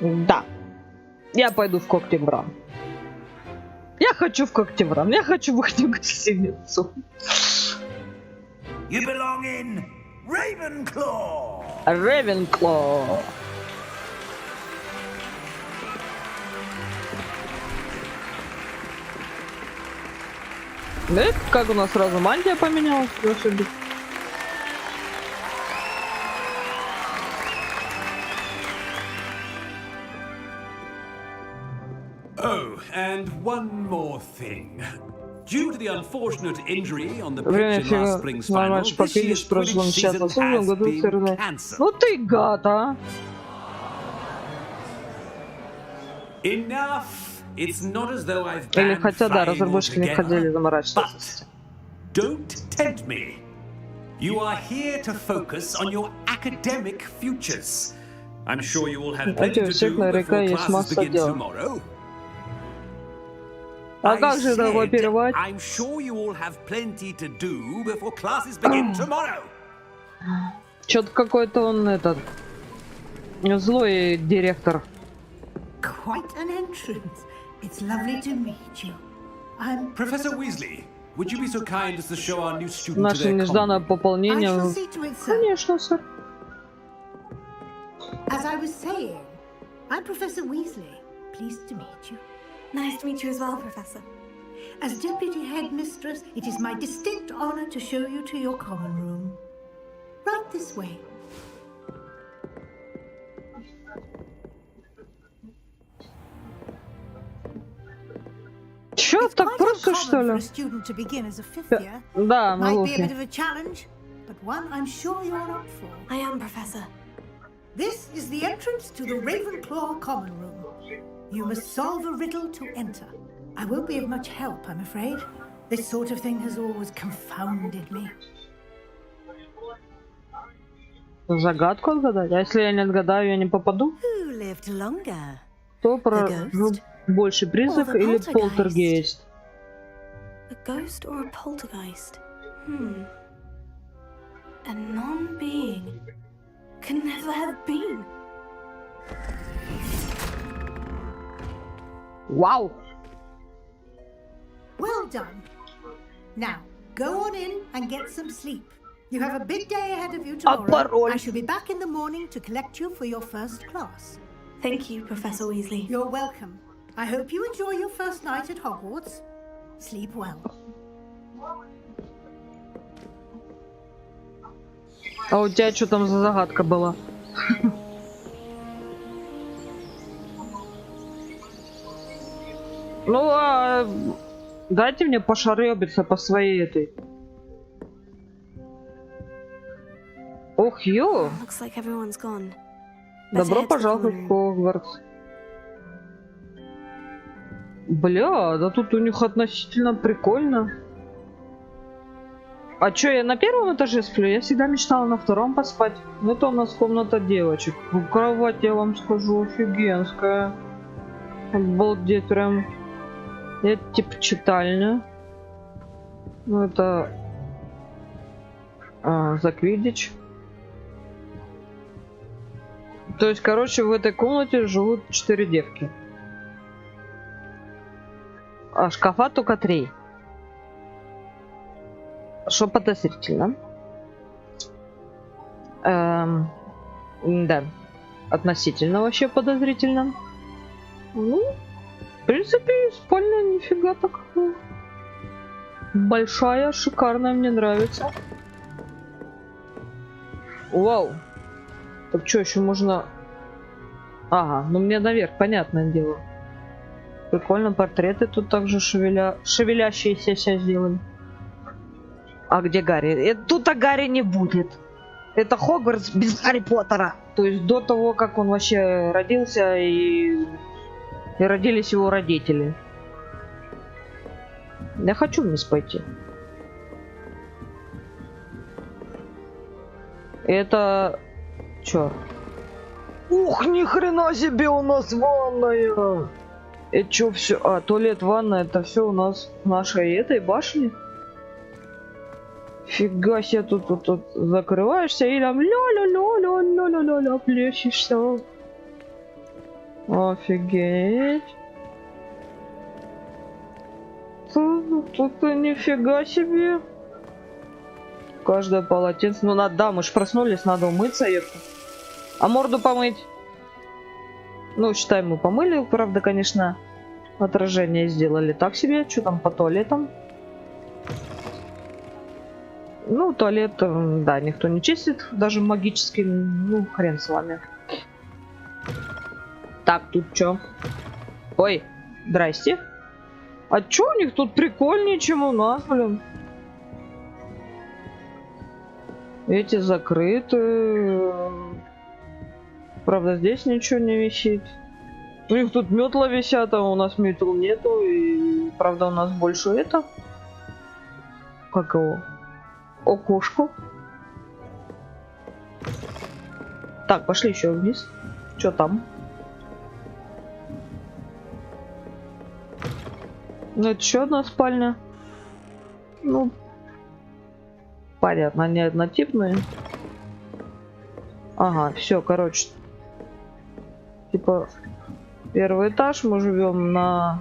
Да. Я пойду в Когтевран. Я хочу в Когтевран. Я хочу в ихнюю гостиницу. You belong in Ravenclaw. Ravenclaw. Да, как у нас сразу мантия поменялась? Oh, and one more thing. Due to the unfortunate injury on the pitch in last spring's final, this year's Quidditch season has been cancelled. Ну ты гад, а! Enough. It's not as though I've Или banned хотя да, flying разработчики не хотели altogether. заморачиваться. Don't tempt me. You are here to focus on your academic futures. I'm sure you will have plenty to do before classes begin tomorrow. А как же это копировать? I'm sure you all have plenty to do before classes begin tomorrow. Чё-то какой-то он этот злой директор. Quite an entrance. It's lovely to meet you. I'm Professor Weasley. Would you be so kind as to show our new student to Наше their нежданное common? пополнение. I shall see to it, sir. Конечно, сэр. As I was saying, I'm Professor Weasley. pleased to meet you. Nice to meet you as well, Professor. As Deputy Headmistress, it is my distinct honor to show you to your common room. Right this way. Чё, так просто, что ли? Да, might be a bit of a challenge, but one I'm sure you're up for. I am, Professor. This is the entrance to the Ravenclaw common room. You must solve a riddle to enter. I won't be of much help, I'm afraid. This sort of thing has always confounded me. Загадку отгадать? А если я не отгадаю, я не попаду? Who lived longer? Кто прожил больше, призрак или полтергейст? A ghost or a poltergeist? A non-being can never have been. Wow! Well done. Now, go on in and get some sleep. You have a big day ahead of you tomorrow. I shall be back in the morning to collect you for your first class. Thank you, Professor Weasley. You're welcome. I hope you enjoy your first night at Hogwarts. Sleep well. А у тебя что там за загадка была? Ну, дайте мне пошаребиться по своей этой. Ох, ё! Добро пожаловать в Хогвартс. Бля, да тут у них относительно прикольно. А чё, я на первом этаже сплю? Я всегда мечтала на втором поспать. Это у нас комната девочек. Кровать, я вам скажу, офигенская. Обалдеть прям. Это типа читальня. Ну это... заквидич. То есть, короче, в этой комнате живут 4 девки. А шкафа только 3. Что подозрительно. Да. Относительно вообще подозрительно. Ну, в принципе, спальня нифига так. Большая, шикарная, мне нравится. Вау. Так что еще можно... Ага, ну мне наверх, понятное дело. Прикольно, портреты тут также шевелящиеся сейчас сделали. А где Гарри? Тут-то Гарри не будет. Это Хогвартс без Гарри Поттера. То есть до того, как он вообще родился и родились его родители. Я хочу вниз пойти. Это... Чё? Ух, ни хрена себе, у нас ванная! Это чё все? А, туалет, ванна, это все у нас в нашей этой башне? Фига себе, тут закрываешься и там ля-ля-ля-ля-ля-ля-ля-ля плещешься. Офигеть. Тут нифига себе. Каждое полотенце. Ну надо, да, мы ж проснулись, надо умыться. А морду помыть? Ну, считаем, мы помыли. Правда, конечно, отражение сделали так себе. Что там по туалетам? Ну, туалет, да, никто не чистит. Даже магический, ну, хрен с вами. Так, тут что? Ой, здрасте. А чё у них тут прикольнее, чем у нас, блин? Эти закрыты. Правда, здесь ничего не висит. У них тут метла висят, а у нас метл нету. И правда, у нас больше это. Как его? Окошко. Так, пошли еще вниз. Что там? Ну, это еще одна спальня. Ну, понятно, они однотипные. Ага, все, короче. Типа, первый этаж, мы живем на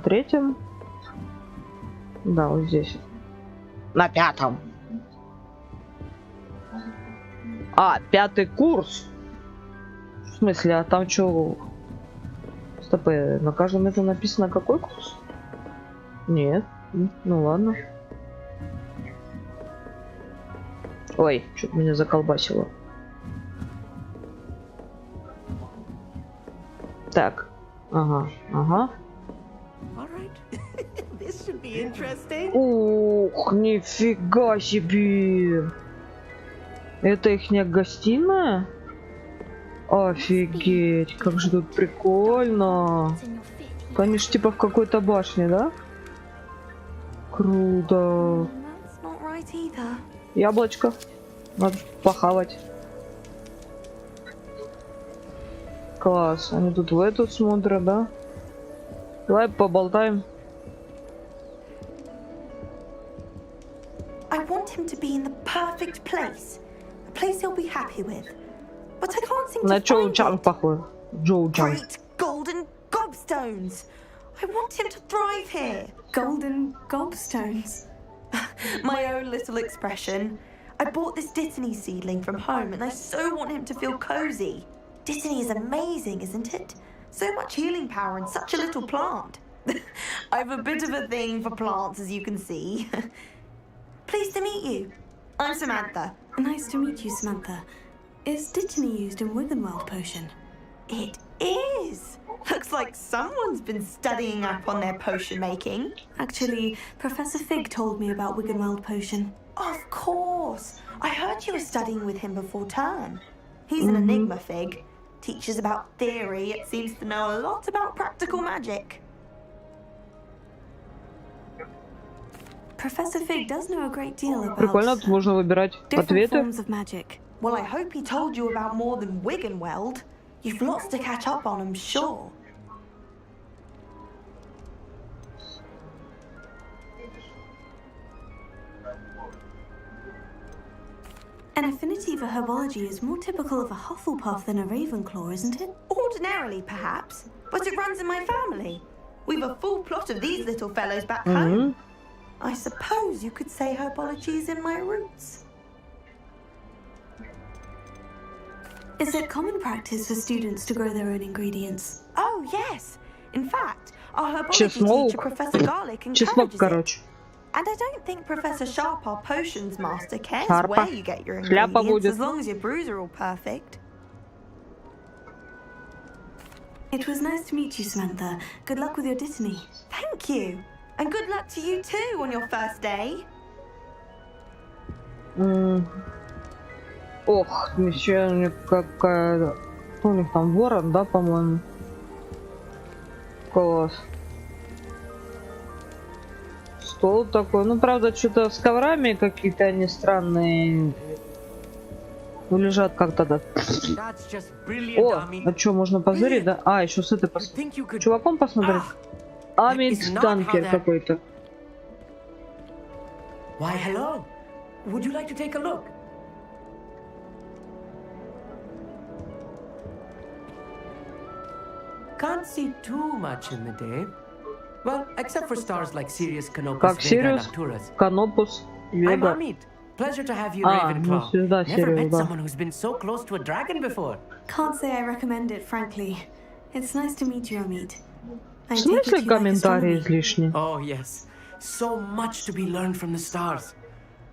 третьем. Да, вот здесь. На 5-м. А, 5-й курс. смысле, а там что? Стоп, на каждом это написано какой курс? Нет. Ну ладно. Ой, что-то меня заколбасило. Так. Ага, ага. Ух, нифига себе! Это ихняя гостиная? Офигеть, как же тут прикольно! Конечно, типа в какой-то башне, да? Круто! Яблочко. Надо похавать. Класс. Они тут в эту смотрят, да? Давай поболтаем. I want him to be in the perfect place. A place he'll be happy with. But I can't seem to На Джоу find Чан it. похож. Джоу Чан. Great golden gobstones. I want him to thrive here. Golden gobstones. My own little expression. I bought this Dittany seedling from home and I so want him to feel cozy. Dittany is amazing, isn't it? So much healing power in such a little plant. I've a bit of a thing for plants, as you can see. Pleased to meet you. I'm Samantha. Nice to meet you, Samantha. Is Dittany used in Wiggenweld potion? It is! Looks like someone's been studying up on their potion making. Actually, Professor Fig told me about Wiggenweld potion. Of course! I heard you were studying with him before term. He's an enigma, Fig. Teaches about theory, it seems to know a lot about practical magic. Professor Fig does know a great deal about Прикольно, тут можно выбирать different ответы. forms of magic. Well, I hope he told you about more than Wiggenweld. You've lots to catch up on, I'm sure. An affinity for herbology is more typical of a Hufflepuff than a Ravenclaw, isn't it? Ordinarily, perhaps, but it runs in my family. We've a full plot of these little fellows back home. I suppose you could say herbology is in my roots. Is it common practice for students to grow their own ingredients? Oh, yes. In fact, our herbology teacher, Professor Garlic, encourages it. And I don't think Professor Sharp, our potions master, cares where you get your ingredients, as long as your brews are all perfect. It was nice to meet you, Samantha. Good luck with your Dittany. Thank you. And good luck to you too on your first day. Ох, еще какая... У них там ворон, да, по-моему? Класс. Стол такой. Ну, правда, что-то с коврами какие-то они странные. Ну, лежат как-то, да. О, а что, можно позырить, да? А, еще с этой чуваком посмотреть. Амит Станкер какой-то. Why, hello. Would you like to take a look? Can't see too much in the day. Well, except for stars like Sirius, Canopus, Vega, and Arcturus. Canopus, I'm Amit. Pleasure to have you, Ravenclaw. Never met someone who's been so close to a dragon before. Can't say I recommend it, frankly. It's nice to meet you, Amit. В смысле комментарии излишни? Oh, yes. So much to be learned from the stars.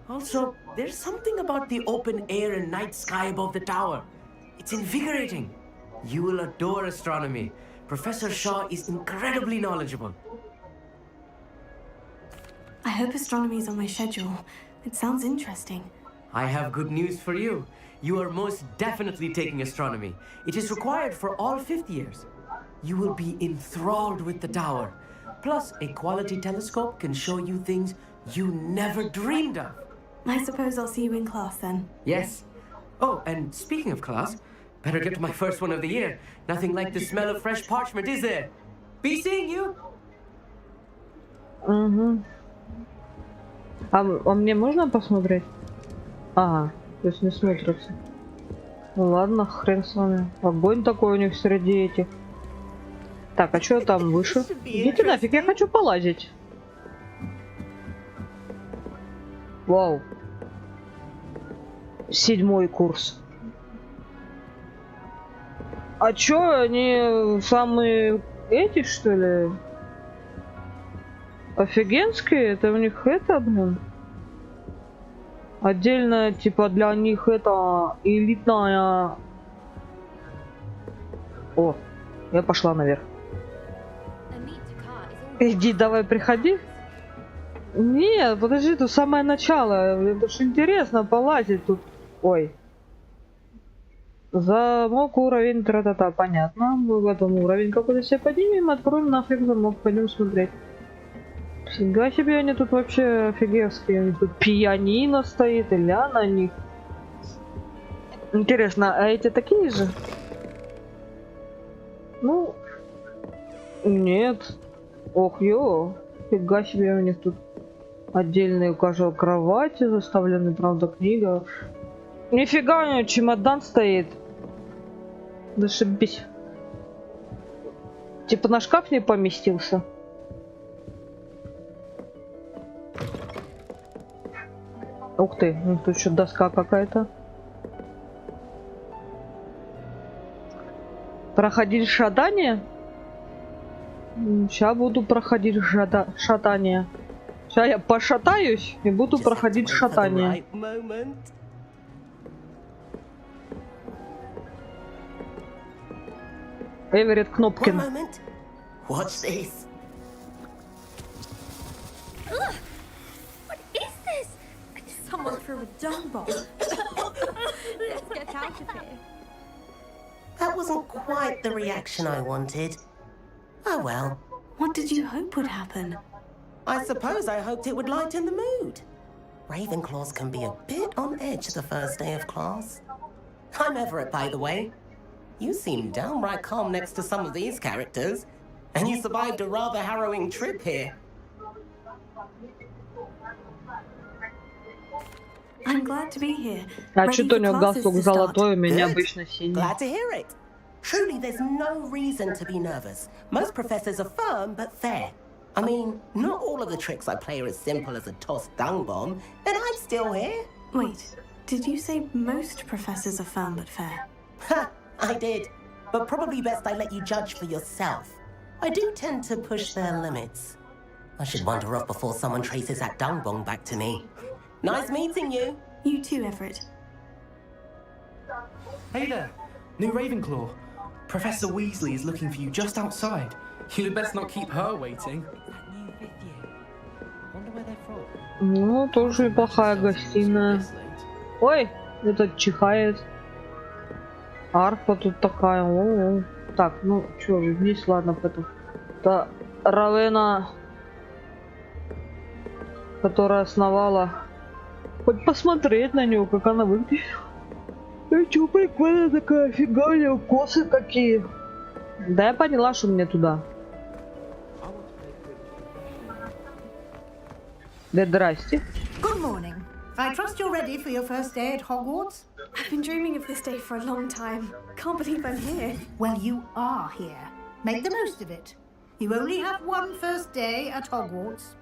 Also, there's something about the open air and night sky above the tower. It's invigorating. You will adore astronomy. Professor Shaw is incredibly knowledgeable. I hope astronomy is on my schedule. It sounds interesting. I have good news for you. You are most definitely taking astronomy. It is required for all 5th years. You will be enthralled with the tower. Plus, a quality telescope can show you things you never dreamed of. I suppose I'll see you in class then. Yes. Oh, and speaking of class, better get to my first one of the year. Nothing like the smell of fresh parchment, is there? Be seeing you. А мне можно посмотреть? Ага, то есть не смотрится. Ну ладно, хрен с вами. Огонь такой у них среди этих. Так, а что там выше? Идите нафиг, я хочу полазить. Вау. 7-й курс. А чё, они самые эти, что ли? Офигенские? Это у них это, блин? Отдельно, типа, для них это элитная... О, я пошла наверх. Иди, давай, приходи. Нет, подожди, тут самое начало. Это ж интересно полазить тут. Ой. Замок, уровень, тра-та-та, понятно. Мы в этом уровень какой-то себе поднимем, откроем нафиг замок, пойдем смотреть. Фига себе, они тут вообще офигевские. У них тут пианино стоит, и ля на них. Интересно, а эти такие же? Ну, нет. Ох, ё. Фига себе, у них тут отдельные у каждого кровати заставлены, правда, книга. Нифига, у него чемодан стоит. Зашибись. Типа на шкаф не поместился. Ух ты, ну тут еще доска какая-то. Проходить шатание? Сейчас буду проходить шатание. Сейчас я пошатаюсь и буду проходить шатание. Эверетт Кнопкин. Watch this. What is this? Someone threw a dung bomb. Let's get out of here. That wasn't quite the reaction I wanted. Oh well. What did you hope would happen? I suppose I hoped it would lighten the mood. Ravenclaws can be a bit on edge the first day of class. I'm Everett, by the way. You seem downright calm next to some of these characters, and you survived a rather harrowing trip here. I'm glad to be here. А что-то у него галстук золотой, у меня обычно синий. Glad to hear it. Truly, there's no reason to be nervous. Most professors are firm but fair. I mean, not all of the tricks I play are as simple as a tossed dung bomb, and I'm still here. Wait, did you say most professors are firm but fair? Ha, I did. But probably best I let you judge for yourself. I do tend to push their limits. I should wander off before someone traces that dung bomb back to me. Nice meeting you. You too, Everett. Hey there, new Ravenclaw. Professor Weasley is looking for you just outside. You'd best not keep her waiting. Ну, тоже неплохая гостиная. Ой, этот чихает. Арфа тут такая. О-о. Так, ну что, вниз, ладно, потом. Это Равена, которая основала. Хоть посмотреть на нее, как она выглядит. Ну чё, прикольная такая, фига, у нее косы какие. Да я поняла, что мне туда. Да здрасте. Good morning. I trust you're ready for your first day at Hogwarts? I've been dreaming of this day for a long time. Can't believe I'm here. Well, you are here. Make the most of it. You only have one first day at Hogwarts.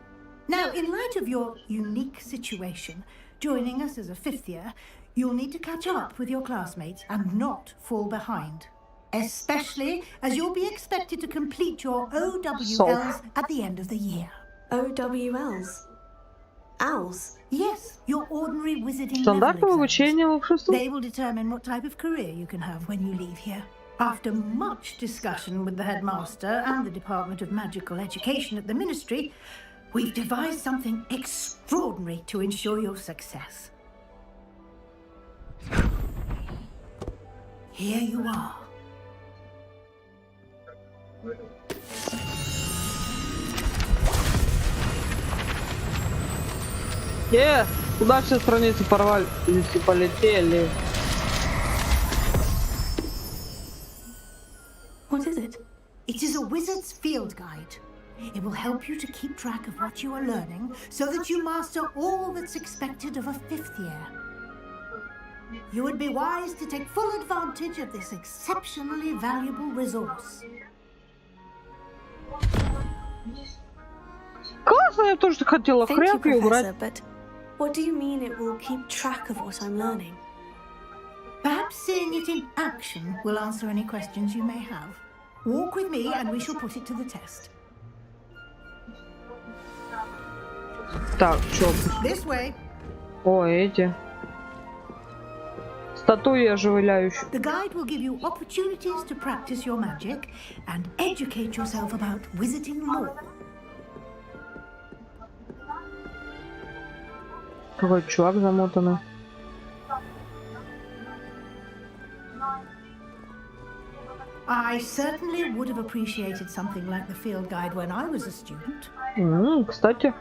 Now, in light of your unique situation, joining us as a fifth year, you'll need to catch up with your classmates and not fall behind. Especially as you'll be expected to complete your OWLs at the end of the year. OWLs? Owls? Yes, your ordinary wizarding Стандартное обучение волшебству. They will determine what type of career you can have when you leave here. After much discussion with the headmaster and the Department of Magical Education at the Ministry, we've devised something extraordinary to ensure your success. Here you are. Куда все страницы порвали, если полетели? What is it? It is a wizard's field guide. It will help you to keep track of what you are learning so that you master all that's expected of a fifth year. You would be wise to take full advantage of this exceptionally valuable resource. Классно, я тоже хотела Thank you, хряпки убрать. Professor, but what do you mean it will keep track of what I'm learning? Perhaps seeing it in action will answer any questions you may have. Walk with me and we shall put it to the test. Так, чё? This way. О, эти. Статуи оживляющие. The guide will give you opportunities to practice your magic and educate yourself about wizarding lore. Какой чувак замотанный. I certainly would have appreciated something like the field guide when I was a student. Кстати.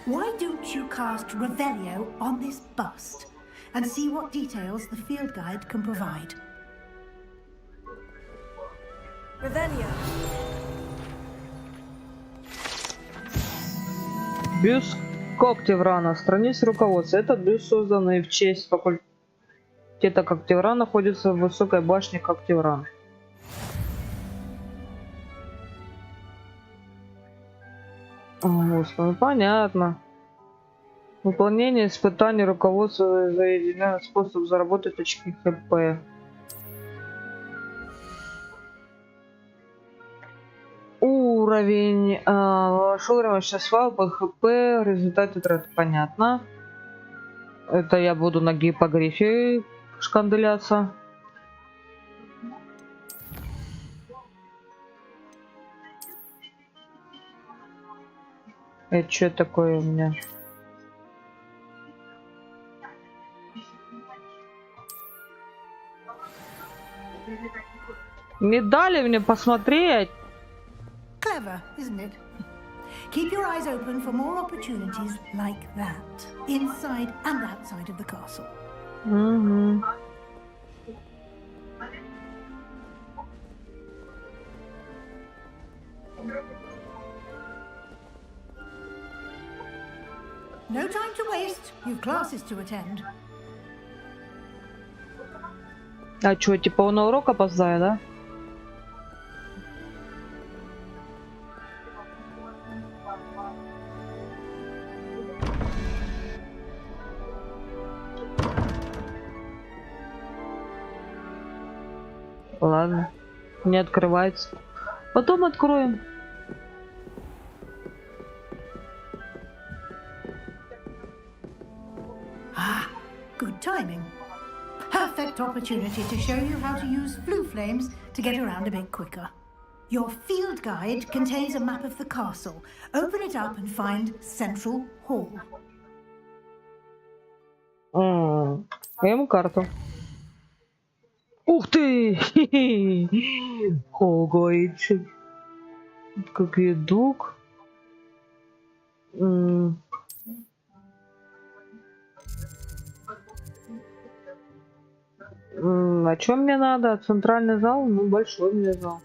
Why don't you cast Revelio on this bust and see what details the field guide can provide? Revelio. Бюст Когтеврана. Страница руководства. Этот бюст, созданный в честь факультета Когтеврана, находится в высокой башне Когтеврана. Господи, понятно. Выполнение испытаний руководства за единый способ заработать очки ХП. Уровень. Ваш уровень сейчас файл под ХП. Результаты трат. Понятно. Это я буду на гипогрифе шканделяться. Это что такое у меня? Не дали мне посмотреть. Clever, isn't it? Keep your eyes open for more opportunities like that, inside and outside of the castle. Угу. No time to waste. You've classes to attend. А чё, типа он на урок опоздаю, да? Ладно, не открывается. Потом откроем. Good timing. Perfect opportunity to show you how to use flue flames to get around a bit quicker. Your field guide contains a map of the castle. Open it up and find Central Hall. Я ему карту. Ух ты! Хогвартс. Какой дух. А что мне надо? Центральный зал? Ну, большой мне зал.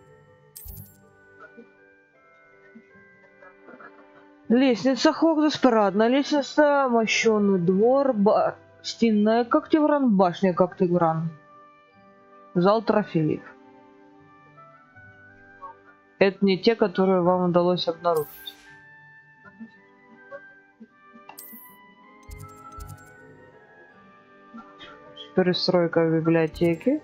Лестница Хогвартс, парадная лестница, мощенный двор, стенная Когтевран, башня Когтевран. Зал трофеев. Это не те, которые вам удалось обнаружить. Перестройка в библиотеке.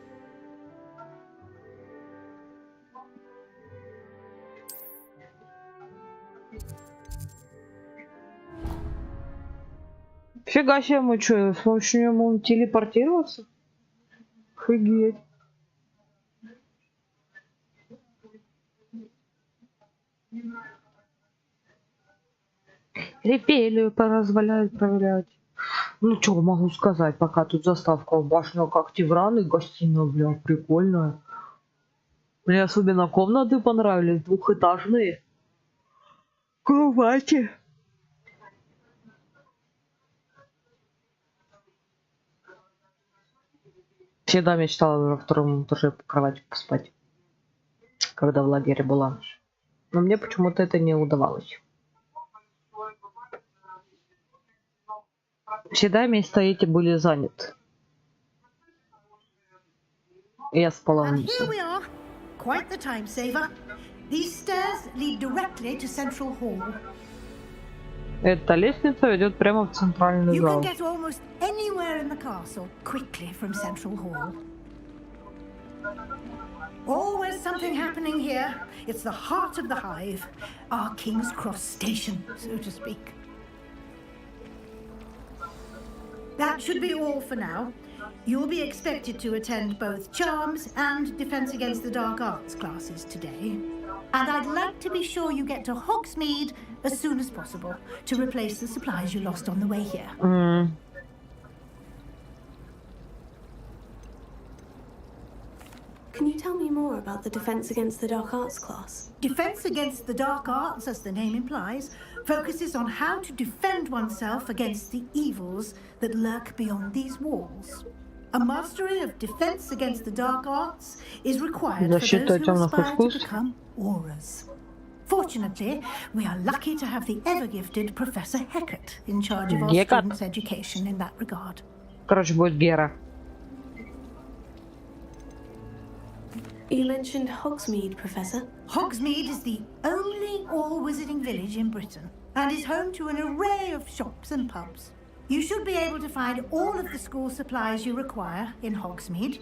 Фига себе, мы что, с помощью него можем телепортироваться? Офигеть. Репелию поразваляют, проверять. Ну, что могу сказать, пока тут заставка в башню Когтевран и гостиная, бля, прикольная. Мне особенно комнаты понравились, двухэтажные. Кровати. Всегда мечтала во втором этаже по кровати поспать, когда в лагере была. Но мне почему-то это не удавалось. Всегда места эти были заняты. Я спала And внизу. here we are. Quite the time saver. These stairs lead directly to Central Hall. Эта лестница ведет прямо в центральный You can зал. get almost anywhere in the castle quickly from Central Hall. Always something happening here. It's the heart of the hive, our King's Cross station, so to speak. That should be all for now. You'll be expected to attend both Charms and Defense Against the Dark Arts classes today. And I'd like to be sure you get to Hogsmeade as soon as possible to replace the supplies you lost on the way here. Can you tell me more about the Defense Against the Dark Arts class? Defense Against the Dark Arts, as the name implies, focuses on how to defend oneself against the evils that lurk beyond these walls. A mastery of Defense Against the Dark Arts is required for those who aspire to become auras. Fortunately, we are lucky to have the ever-gifted Professor Hecat in charge of our students' education in that regard. Короче, будет Гера. You mentioned Hogsmeade, Professor. Hogsmeade is the only all-wizarding village in Britain and is home to an array of shops and pubs. You should be able to find all of the school supplies you require in Hogsmeade.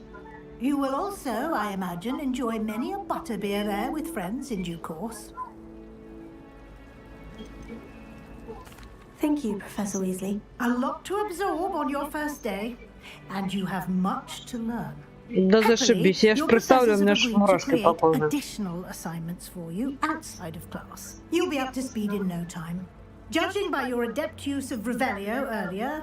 You will also, I imagine, enjoy many a butterbeer there with friends in due course. Thank you, Professor Weasley. A lot to absorb on your first day, and you have much to learn. Да зашибись, я ж представлю, у меня ж мурашки по коже. Additional assignments for you outside of class. You'll be up to speed in no time. Judging by your adept use of Revelio earlier,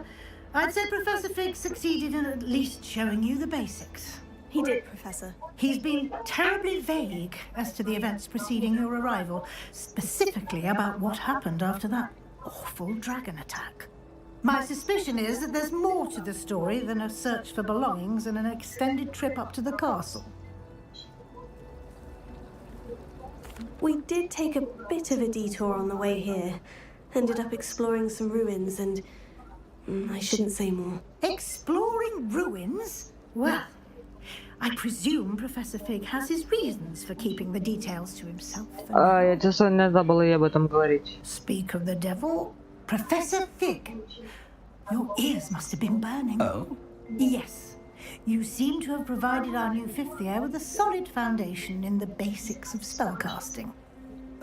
I'd say Professor Fig succeeded in at least showing you the basics. He did, Professor. He's been terribly vague as to the events preceding your arrival, specifically about what happened after that awful dragon attack. My suspicion is that there's more to the story than a search for belongings and an extended trip up to the castle. We did take a bit of a detour on the way here. Ended up exploring some ruins and... I shouldn't say more. Exploring ruins? Well, I presume Professor Fig has his reasons for keeping the details to himself. Я честно не забыла ей об этом говорить. Speak of the devil, Professor Fig. Your ears must have been burning. Oh? Yes. You seem to have provided our new fifth year with a solid foundation in the basics of spellcasting.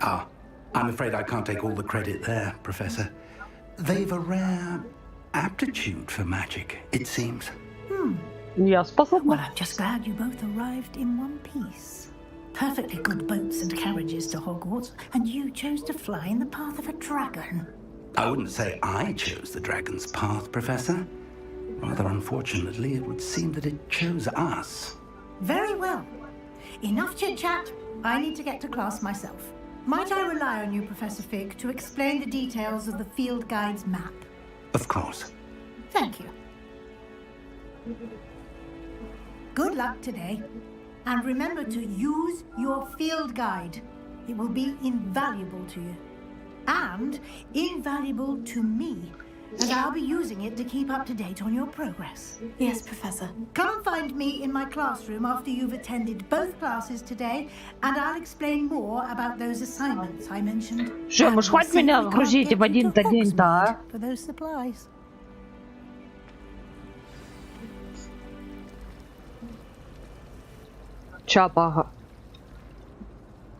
Ah, I'm afraid I can't take all the credit there, Professor. They've a rare aptitude for magic, it seems. Я способна. Well, I'm just glad you both arrived in one piece. Perfectly good boats and carriages to Hogwarts, and you chose to fly in the path of a dragon. I wouldn't say I chose the dragon's path, Professor. Rather unfortunately, it would seem that it chose us. Very well. Enough chit-chat. I need to get to class myself. Might I rely on you, Professor Fig, to explain the details of the field guide's map? Of course. Thank you. Good luck today. And remember to use your field guide. It will be invaluable to you. And invaluable to me, as I'll be using it to keep up to date on your progress. Yes, Professor. Come and find me in my classroom after you've attended both classes today, and I'll explain more about those assignments I mentioned. Что, может, хватит меня грузить в один-то день, да? For those supplies. Чапага.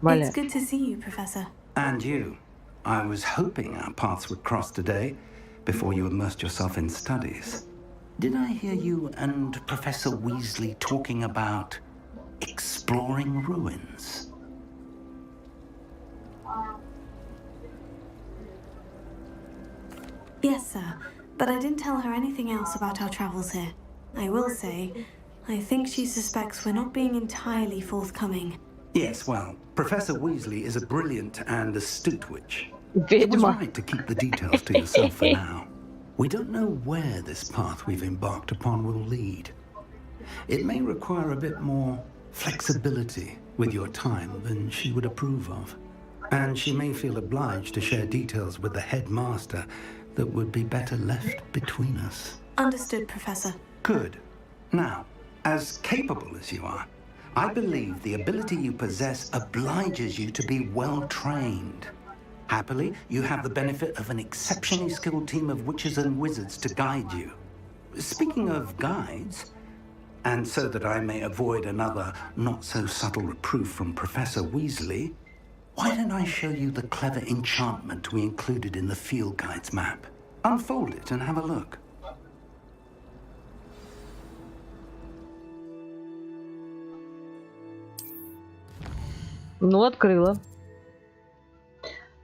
It's good to see you, Professor. And you. I was hoping our paths would cross today, before you immersed yourself in studies. Did I hear you and Professor Weasley talking about exploring ruins? Yes, sir. But I didn't tell her anything else about our travels here. I will say, I think she suspects we're not being entirely forthcoming. Yes, well, Professor Weasley is a brilliant and astute witch. It was right to keep the details to yourself for now. We don't know where this path we've embarked upon will lead. It may require a bit more flexibility with your time than she would approve of. And she may feel obliged to share details with the headmaster that would be better left between us. Understood, Professor. Good. Now, as capable as you are, I believe the ability you possess obliges you to be well trained. Happily, you have the benefit of an exceptionally skilled team of witches and wizards to guide you. Speaking of guides, and so that I may avoid another not-so-subtle reproof from Professor Weasley, why don't I show you the clever enchantment we included in the field guide's map? Unfold it and have a look. Ну, открыла.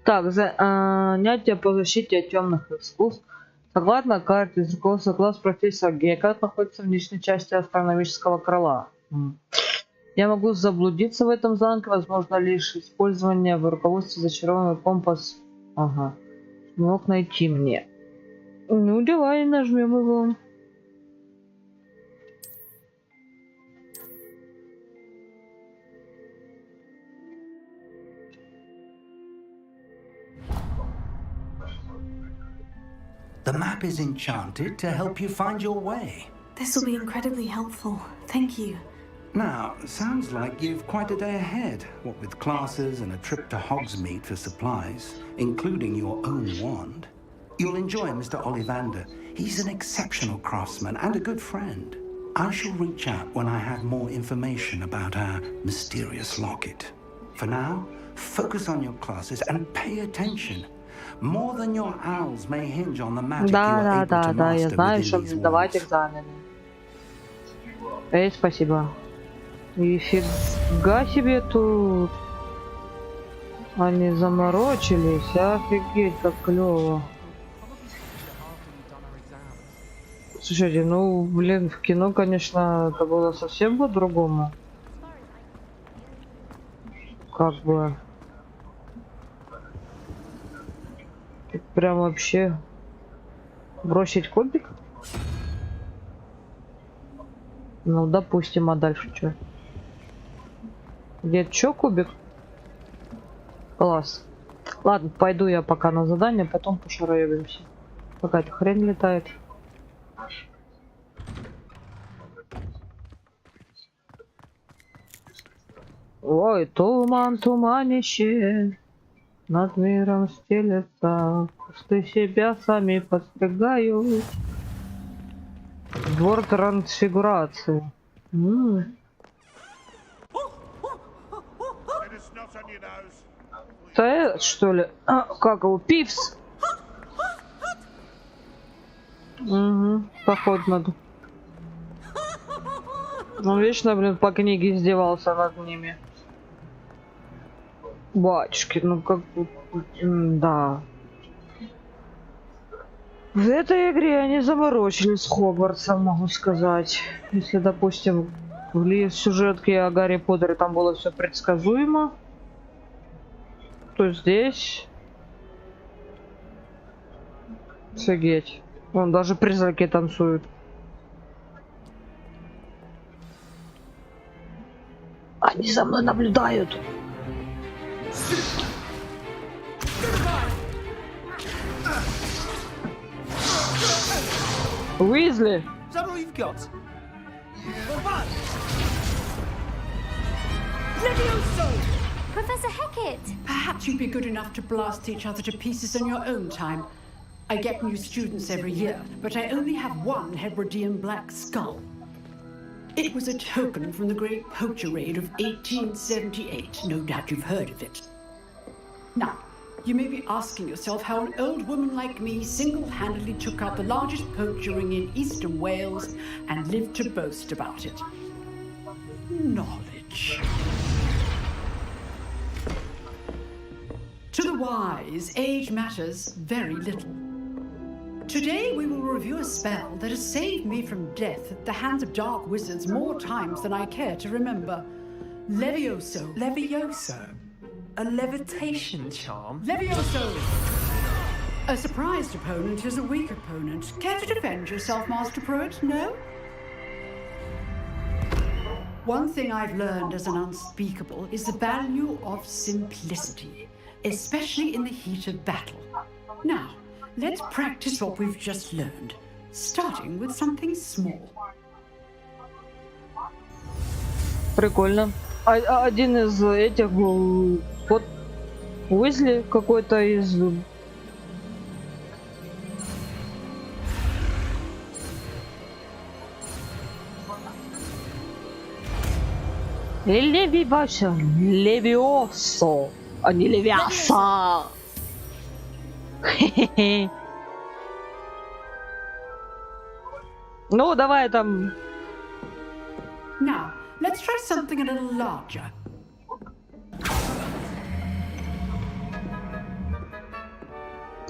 Так, занятие по защите от темных искусств. Согласно карте из руководства класс профессора Гекат находится в нижней части астрономического крыла. Я могу заблудиться в этом замке, возможно лишь использование в руководстве зачарованный компас. Ага. Мог найти мне. Ну, давай нажмем его. The map is enchanted to help you find your way. This will be incredibly helpful. Thank you. Now, sounds like you've quite a day ahead, what with classes and a trip to Hogsmeade for supplies, including your own wand. You'll enjoy Mr. Ollivander. He's an exceptional craftsman and a good friend. I shall reach out when I have more information about our mysterious locket. For now, focus on your classes and pay attention. More than your owls may hinge on the magic you are able to master я знаю, within чтобы these сдавать walls. экзамены. Спасибо. И фига себе тут. Они заморочились. Офигеть, как клево. Слушайте, ну, блин, в кино, конечно, это было совсем по-другому. Как бы... Тут прям вообще... Бросить кубик? Ну, допустим, а дальше что? Где чё кубик? Класс. Ладно, пойду я пока на задание, потом пошараебимся. Какая-то хрень летает. Ой, туман, туманище, над миром стелется, кусты себя сами подстригают. Двор трансфигурации. Это что ли? А, как его? Пивс? Угу, походу надо. Он вечно, блин, по книге издевался над ними. Батюшки, ну как бы... Да. В этой игре они заморочились с Хогвартсом, могу сказать. Если, допустим, в сюжетке о Гарри Поттере там было все предсказуемо, то здесь... Офигеть. Вон даже призраки танцуют. Они за мной наблюдают. Уизли! Is that all you've got? Professor Hecat! Perhaps you'd be good enough to blast each other to pieces in your own time. I get new students every year, but I only have one Hebridean black skull. It was a token from the Great Poacher Raid of 1878. No doubt you've heard of it. Now, you may be asking yourself how an old woman like me single-handedly took out the largest poacher ring in eastern Wales and lived to boast about it. Knowledge. To the wise, age matters very little. Today we will review a spell that has saved me from death at the hands of dark wizards more times than I care to remember. Levioso. Levioso? A levitation charm? Levioso! A surprised opponent is a weak opponent. Care to defend yourself, Master Pruitt? No? One thing I've learned as an unspeakable is the value of simplicity, especially in the heat of battle. Now, let's practice what we've just learned, starting with something small. Прикольно. Один из этих был Уизли какой-то из... Ваше, Левиосо, а не Левиаса. Ну, давай там. Now, let's try something a little larger.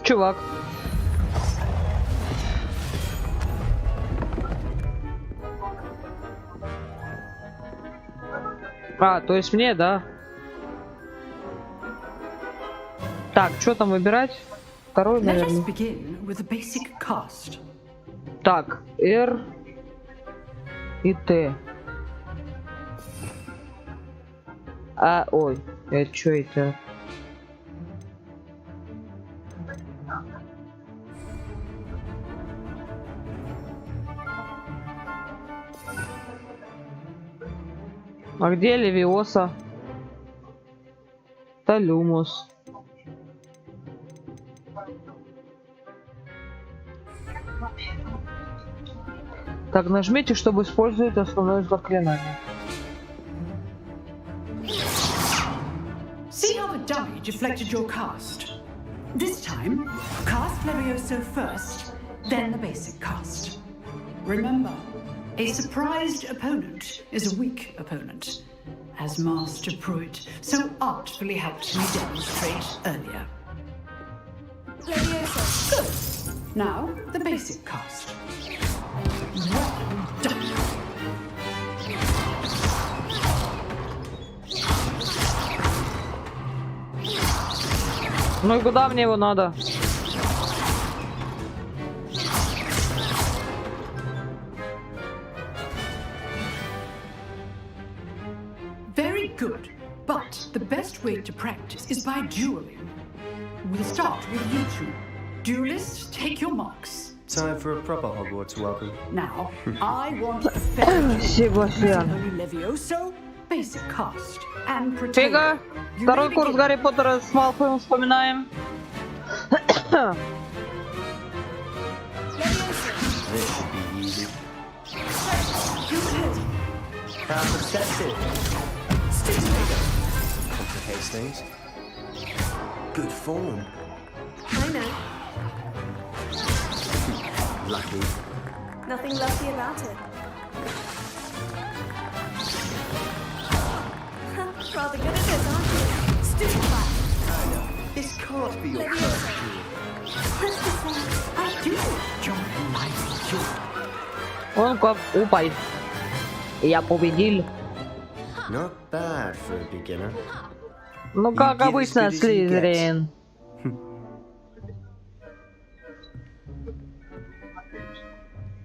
Чувак. А, то есть мне, да? Так, что там выбирать? Второй, наверное. Так, R и T. А, ой, это что это? А где Левиоса? Талюмус. Так, нажмите, чтобы использовать основное заклинание. See how the dummy deflected your cast? This time, cast Levioso first, then the basic cast. Remember, a surprised opponent is a weak opponent, as Master Pruitt so artfully helped me demonstrate earlier. Levioso. Good. Now, the basic cast. Well done. Ну и куда мне его надо? Very good, but the best way to practice is by dueling. We'll start with you two. Duelists, take your marks. Time for a proper Hogwarts welcome. Now, I want a fair Levioso, basic cast, and Фига! Второй курс Гарри Поттера с Малфоем вспоминаем. This should be easy. How perceptive. Complicates things. Good form. I know. Lucky. Nothing lucky about it. Rather good at this, aren't you? Student class. I know. This can't be your first duel. Let's just say, I do enjoy life duel. Он как упай. Я победил. Not bad for a beginner. Ну как обычно, Слизерин.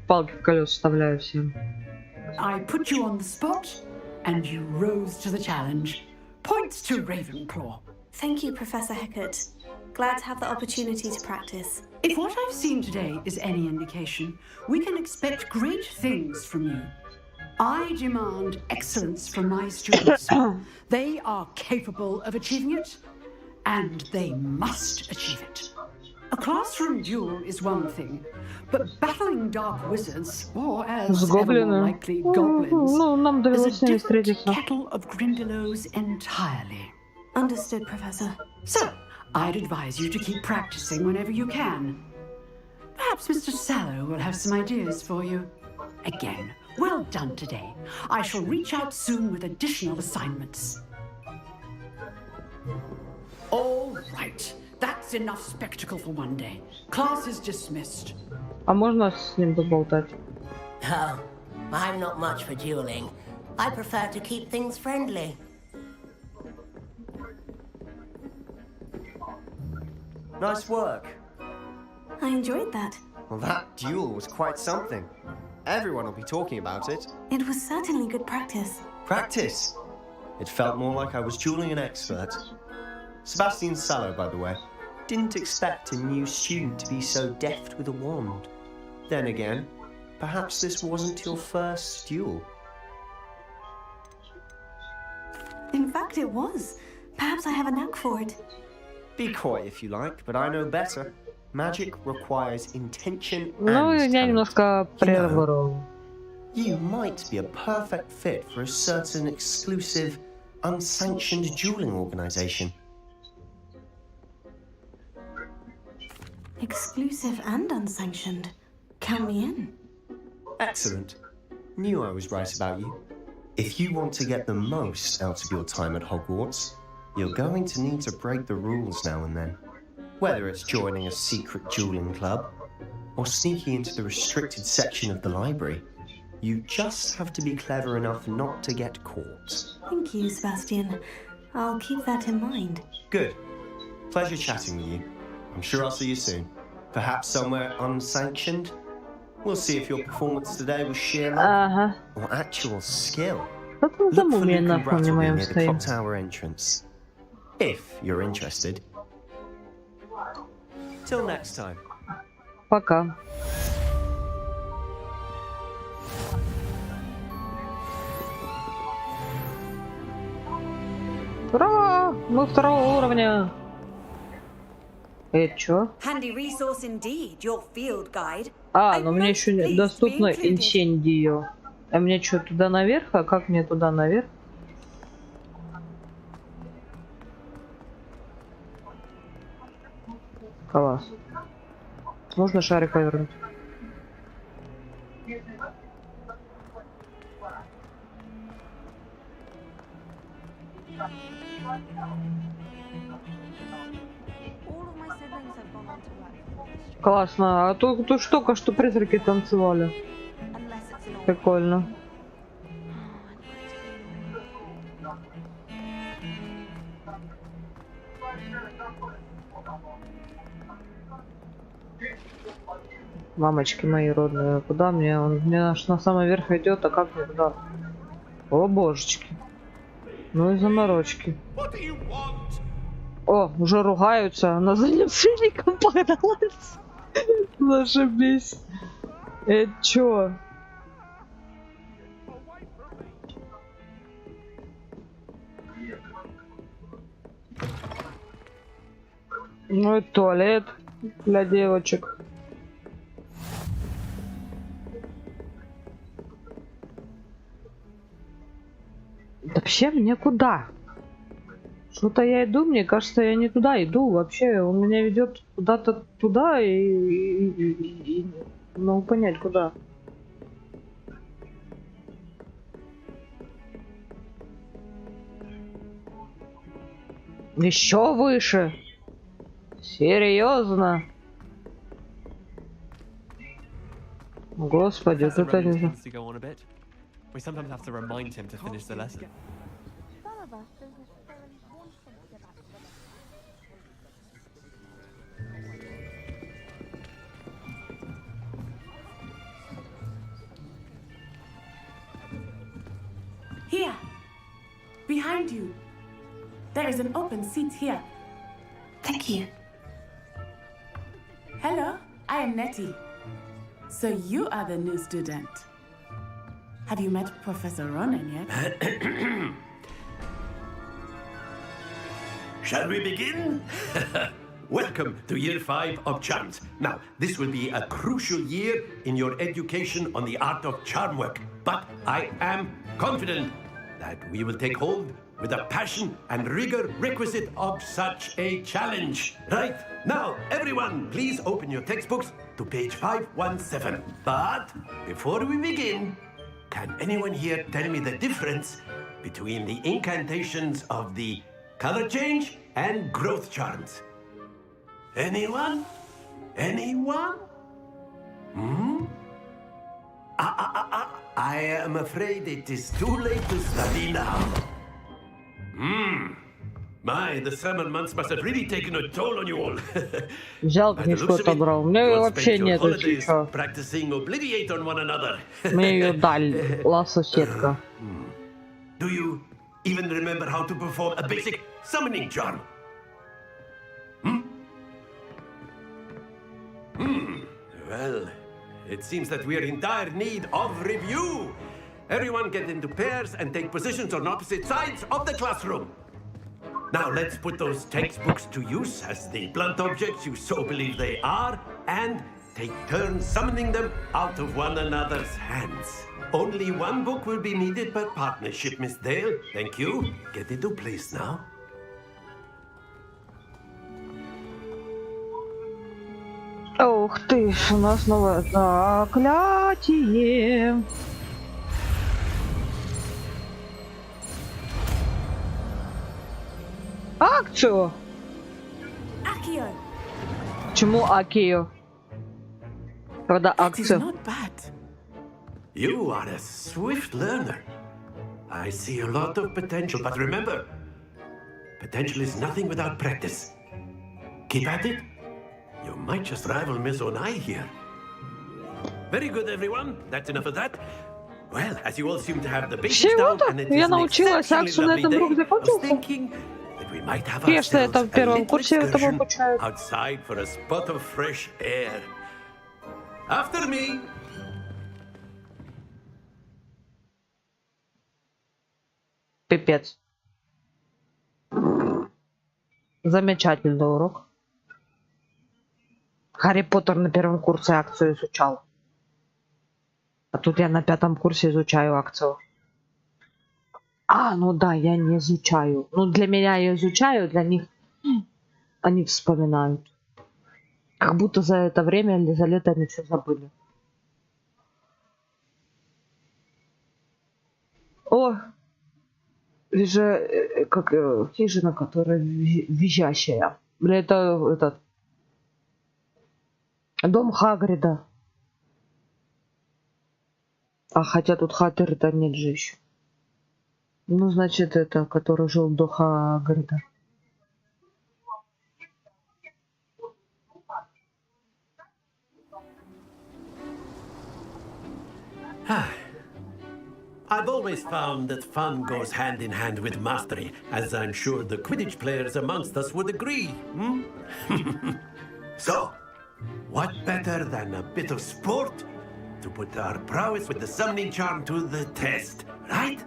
Палки в колеса вставляю всем. I put you on the spot, and you rose to the challenge. Points to Ravenclaw. Thank you, Professor Heckert. Glad to have the opportunity to practice. If what I've seen today is any indication, we can expect great things from you. I demand excellence from my students. They are capable of achieving it, and they must achieve it. A classroom duel is one thing, but battling dark wizards, or as ever more likely goblins, is a different kettle of Grindylows entirely. Understood, Professor. So, I'd advise you to keep practicing whenever you can. Perhaps Mr. Sallow will have some ideas for you. Again, well done today. I shall reach out soon with additional assignments. All right. That's enough spectacle for one day. Class is dismissed. А можно с ним поболтать? Oh, I'm not much for dueling. I prefer to keep things friendly. Nice work. I enjoyed that. Well, that duel was quite something. Everyone will be talking about it. It was certainly good practice. Practice? It felt more like I was dueling an expert. Sebastian Sallow, by the way. Didn't expect a new student to be so deft with a wand. Then again, perhaps this wasn't your first duel. In fact, it was. Perhaps I have a knack for it. Be coy if you like, but I know better. Magic requires intention Ну, and я talent. немножко прервал. You might be a perfect fit for a certain exclusive, unsanctioned dueling organization. Exclusive and unsanctioned. Count me in. Excellent. Knew I was right about you. If you want to get the most out of your time at Hogwarts, you're going to need to break the rules now and then. Whether it's joining a secret dueling club, or sneaking into the restricted section of the library, you just have to be clever enough not to get caught. Thank you, Sebastian. I'll keep that in mind. Good. Pleasure chatting with you. I'm sure I'll see you soon. Perhaps somewhere unsanctioned? We'll see if your performance today was sheer luck or actual skill. Look for Lucan Brattleby near the clock tower entrance. If you're interested. Till next time. Пока. Ура! Мы второго уровня. Чё? А, но мне еще доступно инсендио. А мне что, туда наверх? А как мне туда наверх? Класс. Можно шарик повернуть? Классно. А тут только что призраки танцевали. Прикольно. Мамочки мои родные, куда мне? Он мне аж на самый верх идет, а как мне туда? О, божечки. Ну и заморочки. О, уже ругаются. На заднем сильником погналась. Зашибись. Чё? Ну и туалет для девочек. Вообще мне куда? Что-то я иду, мне кажется, я не туда иду. Вообще, он меня ведет куда-то туда и могу понять, куда. Еще выше. Серьезно? Господи, вот это не знаю. We sometimes have to remind him to finish the lesson. Here, behind you. There is an open seat here. Thank you. Hello, I am Nettie. So you are the new student. Have you met Professor Ronan yet? Shall we begin? Welcome to Year 5 of Charms. Now, this will be a crucial year in your education on the art of charm work. But I am confident that we will take hold with the passion and rigor requisite of such a challenge. Right, now, everyone, please open your textbooks to page 517. But before we begin, can anyone here tell me the difference between the incantations of the color change and growth charms? Anyone? Anyone? I am afraid it is too late to study now. My, the summer months must have really taken a toll on you all. Взял книжку, отобрал. У меня вообще нету ничего. Practicing obliviate on one another. Мне ее дала соседка. Do you even remember how to perform a basic summoning charm? Well, it seems that we are in dire need of review. Everyone get into pairs and take positions on opposite sides of the classroom. Now let's put those textbooks to use as the blunt objects you so believe they are, and take turns summoning them out of one another's hands. Only one book will be needed per partnership, Miss Dale. Thank you. Get into place now. Ух ты, у нас новое заклятие. Акцию? Accio. Чему Акию? Когда акция? You are a swift learner. I see a lot of potential, but remember, potential is nothing without practice. Keep at it. You might just rival Miss Onai here. Very good, everyone. That's enough of that. Well, as you all seem to have the basics down, and it is an exceptionally lovely day, I was thinking that we might have ourselves a little excursion outside for a spot of fresh air. After me. Пипец. Замечательный урок. Гарри Поттер на первом курсе акцию изучал. А тут я на 5-м курсе изучаю акцию. А, ну да, я не изучаю. Ну, для меня я изучаю, для них они вспоминают. Как будто за это время или за лето они все забыли. О! Вижу, как хижина, которая визжащая. Бля, это этот дом Хагрида. А хотя тут Хагрида нет же еще. Ну, значит, это, который жил до Хагрида. I've always found that fun goes hand in hand with mastery, as I'm sure the Quidditch players amongst us would agree. So, what better than a bit of sport to put our prowess with the summoning charm to the test, right?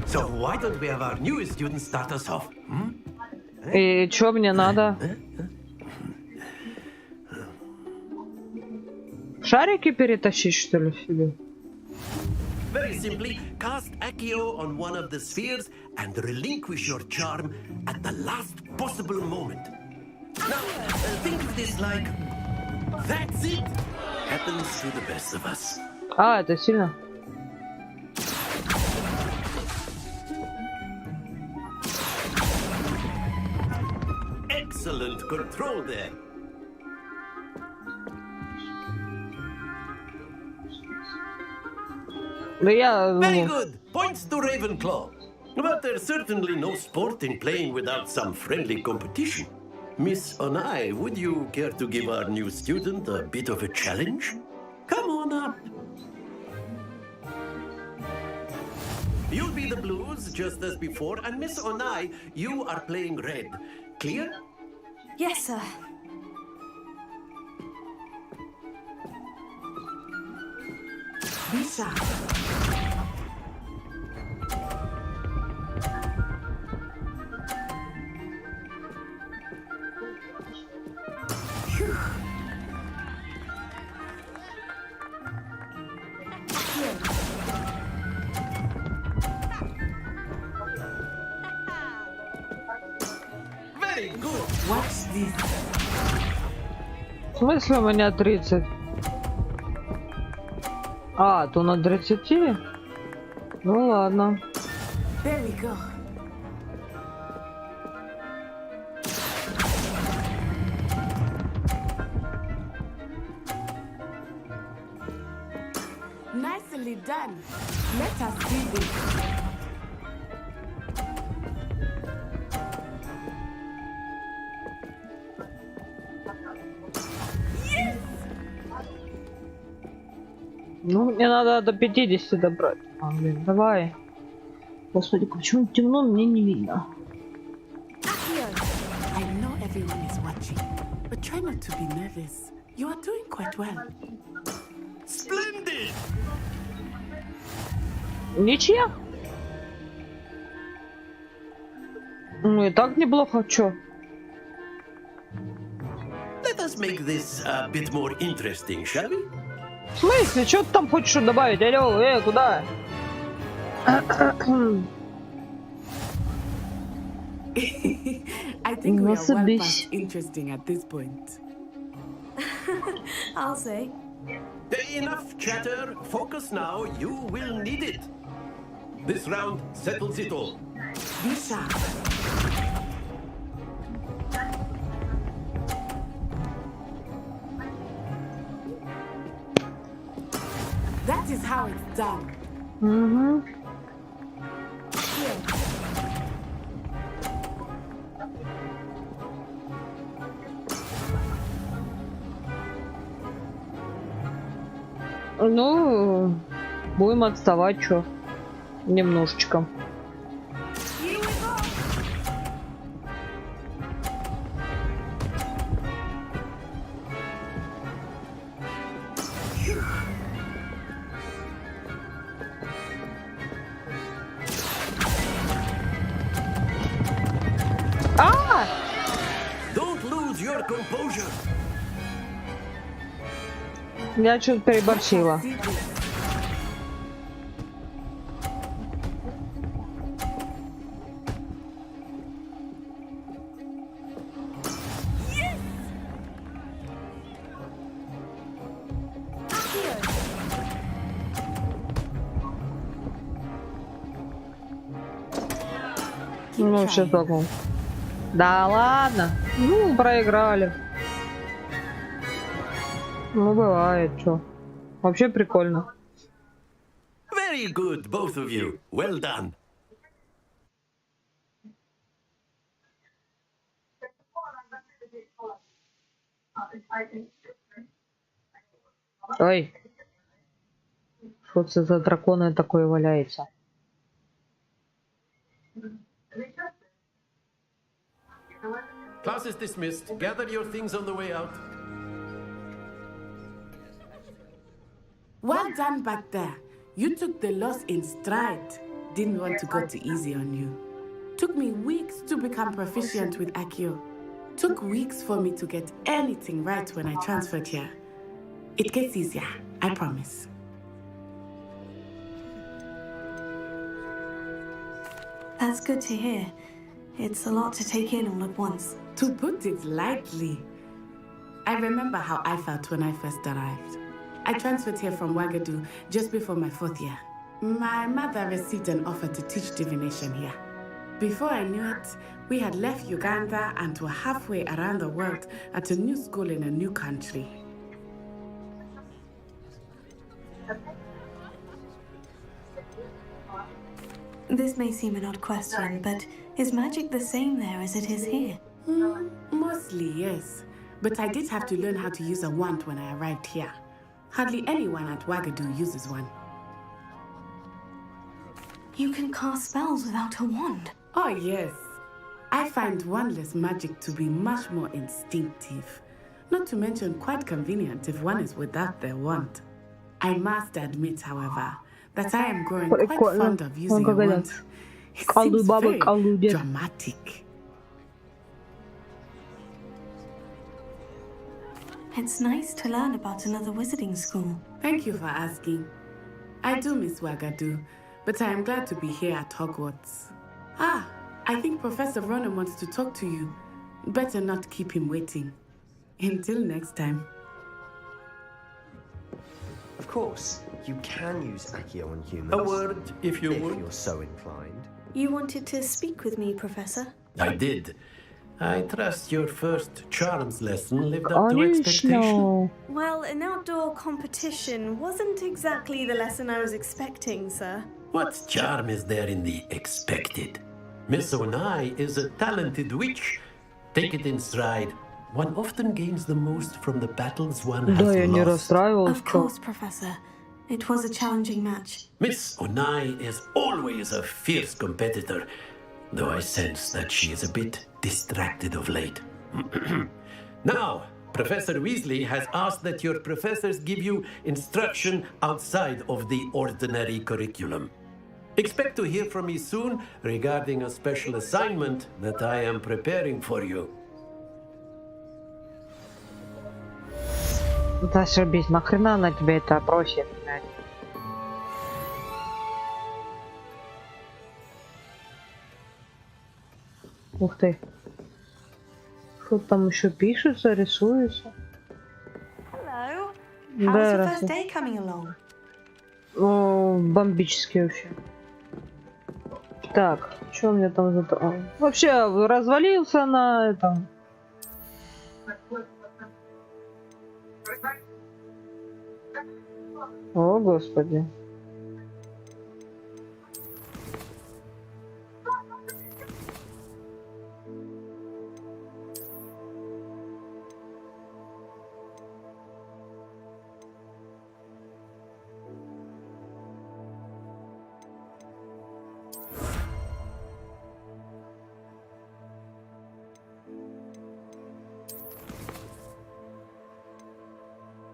So why don't we have our newest student start us off? И чё мне надо? Шарики перетащить, что ли, себе? Very simply, cast Accio on one of the spheres and relinquish your charm at the last possible moment. Now, think of this like, that's it! Happens to the best of us. А, это сильно. Excellent control there. Very good. Points to Ravenclaw. But there's certainly no sport in playing without some friendly competition. Miss Onai, would you care to give our new student a bit of a challenge? Come on up. You'll be the blues just as before, and Miss Onai, you are playing red. Clear? Yes, sir. Lisa. Very good. What's this? В смысле у меня 30? А, то на 30? Ну ладно. There we go. Nicely done. Let us see this. Ну, мне надо до 50 добрать. А, блин, давай. Господи, почему темно, мне не видно. I know everyone is Try not to be nervous. You are doing quite well. Splendid! Ничья? Ну и так неплохо, чё? Let us make this a bit more interesting, shall we? В смысле? Чё ты там хочешь добавить? Алло, куда? I think we are well past interesting at this point. I'll say. Enough chatter. Focus now. You will need it. This round settles it all. Be sharp. That is how it's done. Mm-hmm. Ну, будем отставать, чё? Немножечко. Don't lose your composure. Я что-то переборщила. Ну, все такое. Да ладно. Ну, проиграли. Ну, бывает, что. Вообще прикольно. Very good, both of you. Well done. Ой. Что это за драконы такое валяется? Class is dismissed. Gather your things on the way out. Well done back there. You took the loss in stride. Didn't want to go too easy on you. Took me weeks to become proficient with Accio. Took weeks for me to get anything right when I transferred here. It gets easier, I promise. That's good to hear. It's a lot to take in all at once. To put it lightly, I remember how I felt when I first arrived. I transferred here from Ouagadougou just before my 4th year. My mother received an offer to teach divination here. Before I knew it, we had left Uganda and were halfway around the world at a new school in a new country. This may seem an odd question, but is magic the same there as it is here? Mostly, yes. But I did have to learn how to use a wand when I arrived here. Hardly anyone at Ouagadougou uses one. You can cast spells without a wand? Oh, yes. I find wandless magic to be much more instinctive. Not to mention quite convenient if one is without their wand. I must admit, however, that I am growing quite fond of using a wand. It seems very dramatic. It's nice to learn about another wizarding school. Thank you for asking. I do miss Ouagadougou, but I am glad to be here at Hogwarts. Ah, I think Professor Ronan wants to talk to you. Better not keep him waiting. Until next time. Of course, you can use Accio on humans. A word, if you would. If you're so inclined. You wanted to speak with me, Professor? I did. I trust your first charms lesson lived up to expectation. Well, an outdoor competition wasn't exactly the lesson I was expecting, sir. What charm is there in the expected? Miss Onai is a talented witch. Take it in stride. One often gains the most from the battles one has lost. Of course, Professor. It was a challenging match. Miss Onai is always a fierce competitor, though I sense that she is a bit distracted of late. Now, Professor Weasley has asked that your professors give you instruction outside of the ordinary curriculum. Expect to hear from me soon regarding a special assignment that I am preparing for you. Зашибись, нахрена она тебе это просит? Ух ты. Что там еще пишется, рисуется? Hello. Да, How's your first day coming along? О, бомбически вообще. Так, что у меня там за... Вообще развалился на этом. О, господи.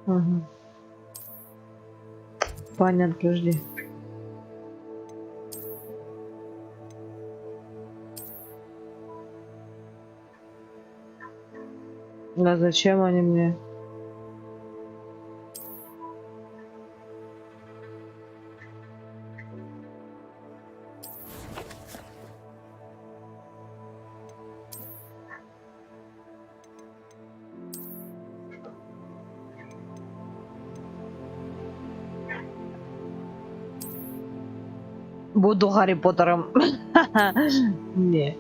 Ага. Понятно, подожди. А зачем они мне? Буду Гарри Поттером. Не.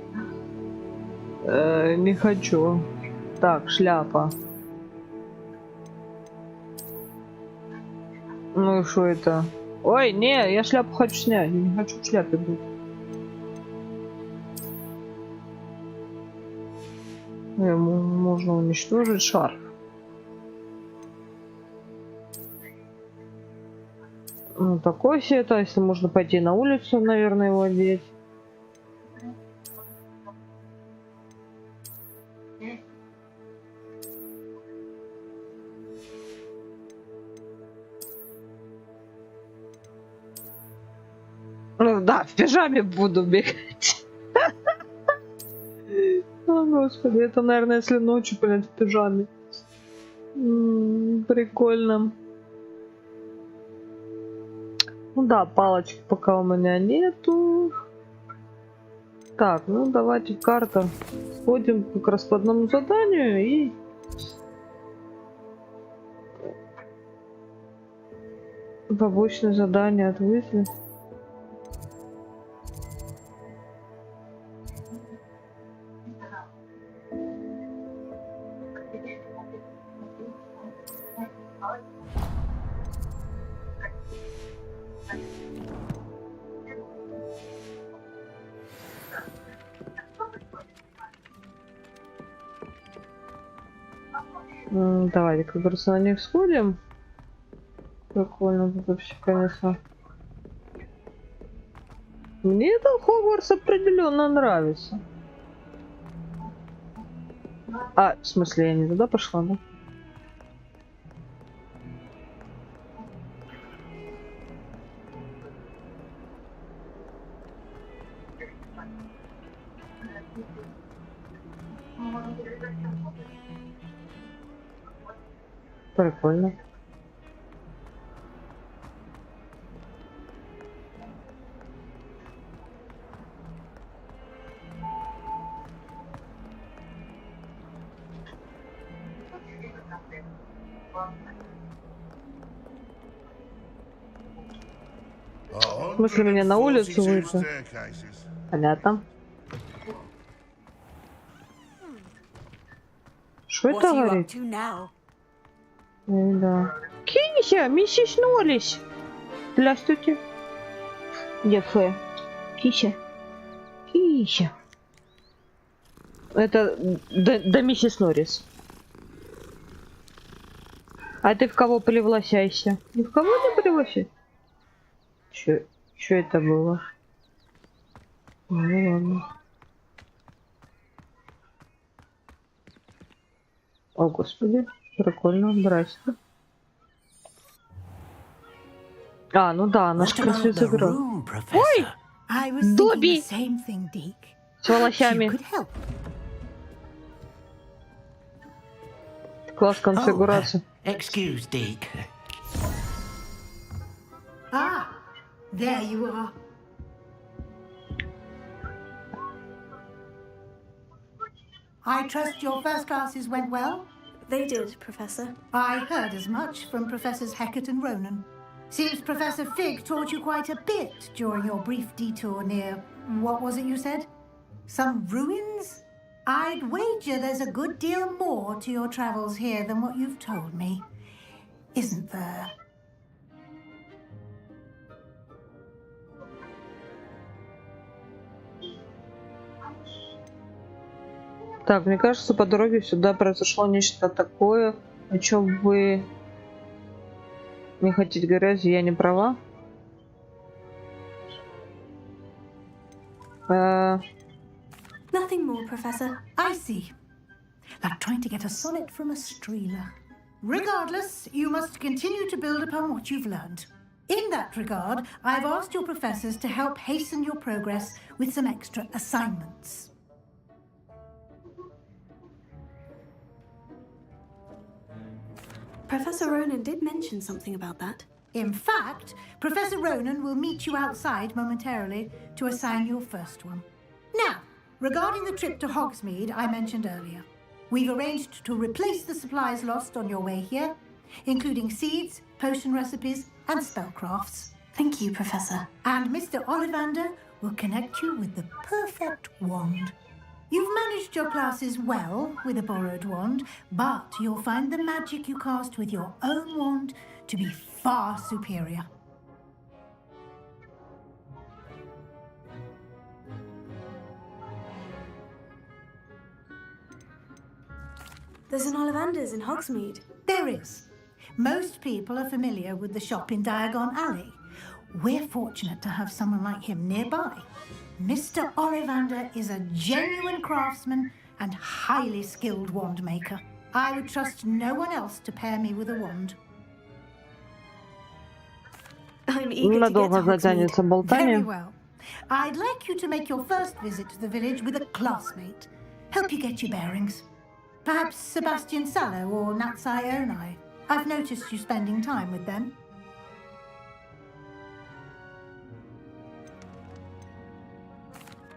Не хочу. Так, шляпа. Ну и что это? Ой, не, я шляпу хочу снять. Я не хочу в шляпе быть. Можно уничтожить шарф. Ну, такой себе это, если можно пойти на улицу, наверное, его одеть. Ну да, в пижаме буду бегать. О, господи, это, наверное, если ночью, блядь, в пижаме. Прикольно. Ну да, палочки пока у меня нету. Так, ну давайте карта. Сходим как раз по одному заданию и... Побочное задание от Weasley. Давайте как раз на них сходим. Прикольно тут вообще, конечно. Мне этот Хогвартс определенно нравится. А, в смысле, я не туда пошла, да? Прикольно. В смысле, меня на улицу выйти? Понятно. Что это говорит? Да. Кинься, миссис Норрис. Здравствуйте. Ефе. Кися. Кися. Это да миссис Норрис. А ты в кого превращайся? Ни в кого не превращайся. Чё это было? Ну ладно. О, господи, прикольно, здрасте. А, ну да, наш красивый игра. Ой! Добби! С волосами. Класс конфигурации. Excuse, Deke. Ah, there you are. I trust your first classes went well? They did, Professor. I heard as much from Professors Hecat and Ronan. Seems Professor Fig taught you quite a bit during your brief detour near... what was it you said? Some ruins? I'd wager there's a good deal more to your travels here than what you've told me. Isn't there? Так, мне кажется, по дороге сюда произошло нечто такое, о чем вы не хотите говорить, я не права. Nothing more, Professor. I see. Like trying to get a sonnet from a streeler. Regardless, you must continue to build upon what you've learned. In that regard, I've asked your professors to help hasten your progress with some extra assignments. Professor Ronan did mention something about that. In fact, Professor Ronan will meet you outside momentarily to assign your first one. Now, regarding the trip to Hogsmeade I mentioned earlier, we've arranged to replace the supplies lost on your way here, including seeds, potion recipes, and spellcrafts. Thank you, Professor. And Mr. Ollivander will connect you with the perfect wand. You've managed your classes well with a borrowed wand, but you'll find the magic you cast with your own wand to be far superior. There's an Ollivander's in Hogsmeade. There is. Most people are familiar with the shop in Diagon Alley. We're fortunate to have someone like him nearby. Mr. Ollivander is a genuine craftsman and highly skilled wand maker. I would trust no one else to pair me with a wand. I'm eager to get to Hogsmeade. Very well. I'd like you to make your first visit to the village with a classmate. Help you get your bearings. Perhaps Sebastian Sallow or Natsai Onai. I've noticed you spending time with them.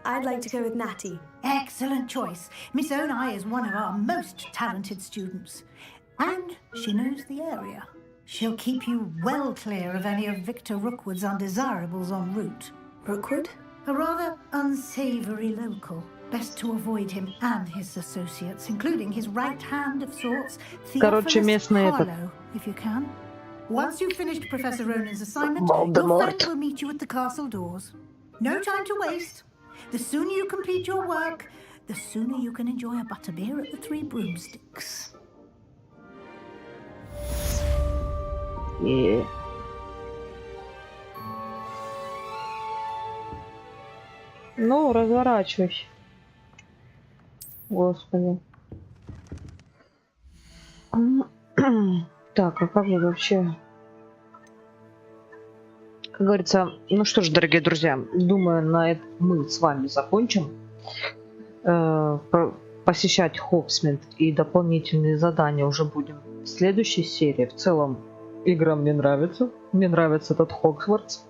I'd like to go with Natty. Excellent choice. Miss Onai is one of our most talented students. And she knows the area. She'll keep you well clear of any of Victor Rookwood's undesirables en route. Rookwood? A rather unsavoury local. Best to avoid him and his associates, including his right hand of sorts, Theophilus Harlow, if you can. Once you've finished Professor Ronan's assignment, your friend will meet you at the castle doors. No time to waste. The sooner you complete your work, the sooner you can enjoy a butterbeer at the Three Broomsticks. Yeah. Ну, разворачивайся. Господи. Так, а как же вообще... Как говорится, ну что ж, дорогие друзья, думаю, на этом мы с вами закончим. Посещать Hogsmeade и дополнительные задания уже будем в следующей серии. В целом, игра мне нравится. Мне нравится этот Хогвартс.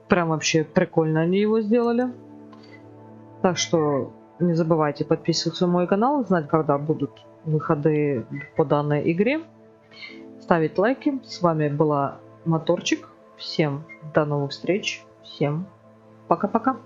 Прям вообще прикольно они его сделали. Так что не забывайте подписываться на мой канал, знать, когда будут выходы по данной игре. Ставить лайки. С вами была Моторчик. Всем до новых встреч. Всем пока-пока.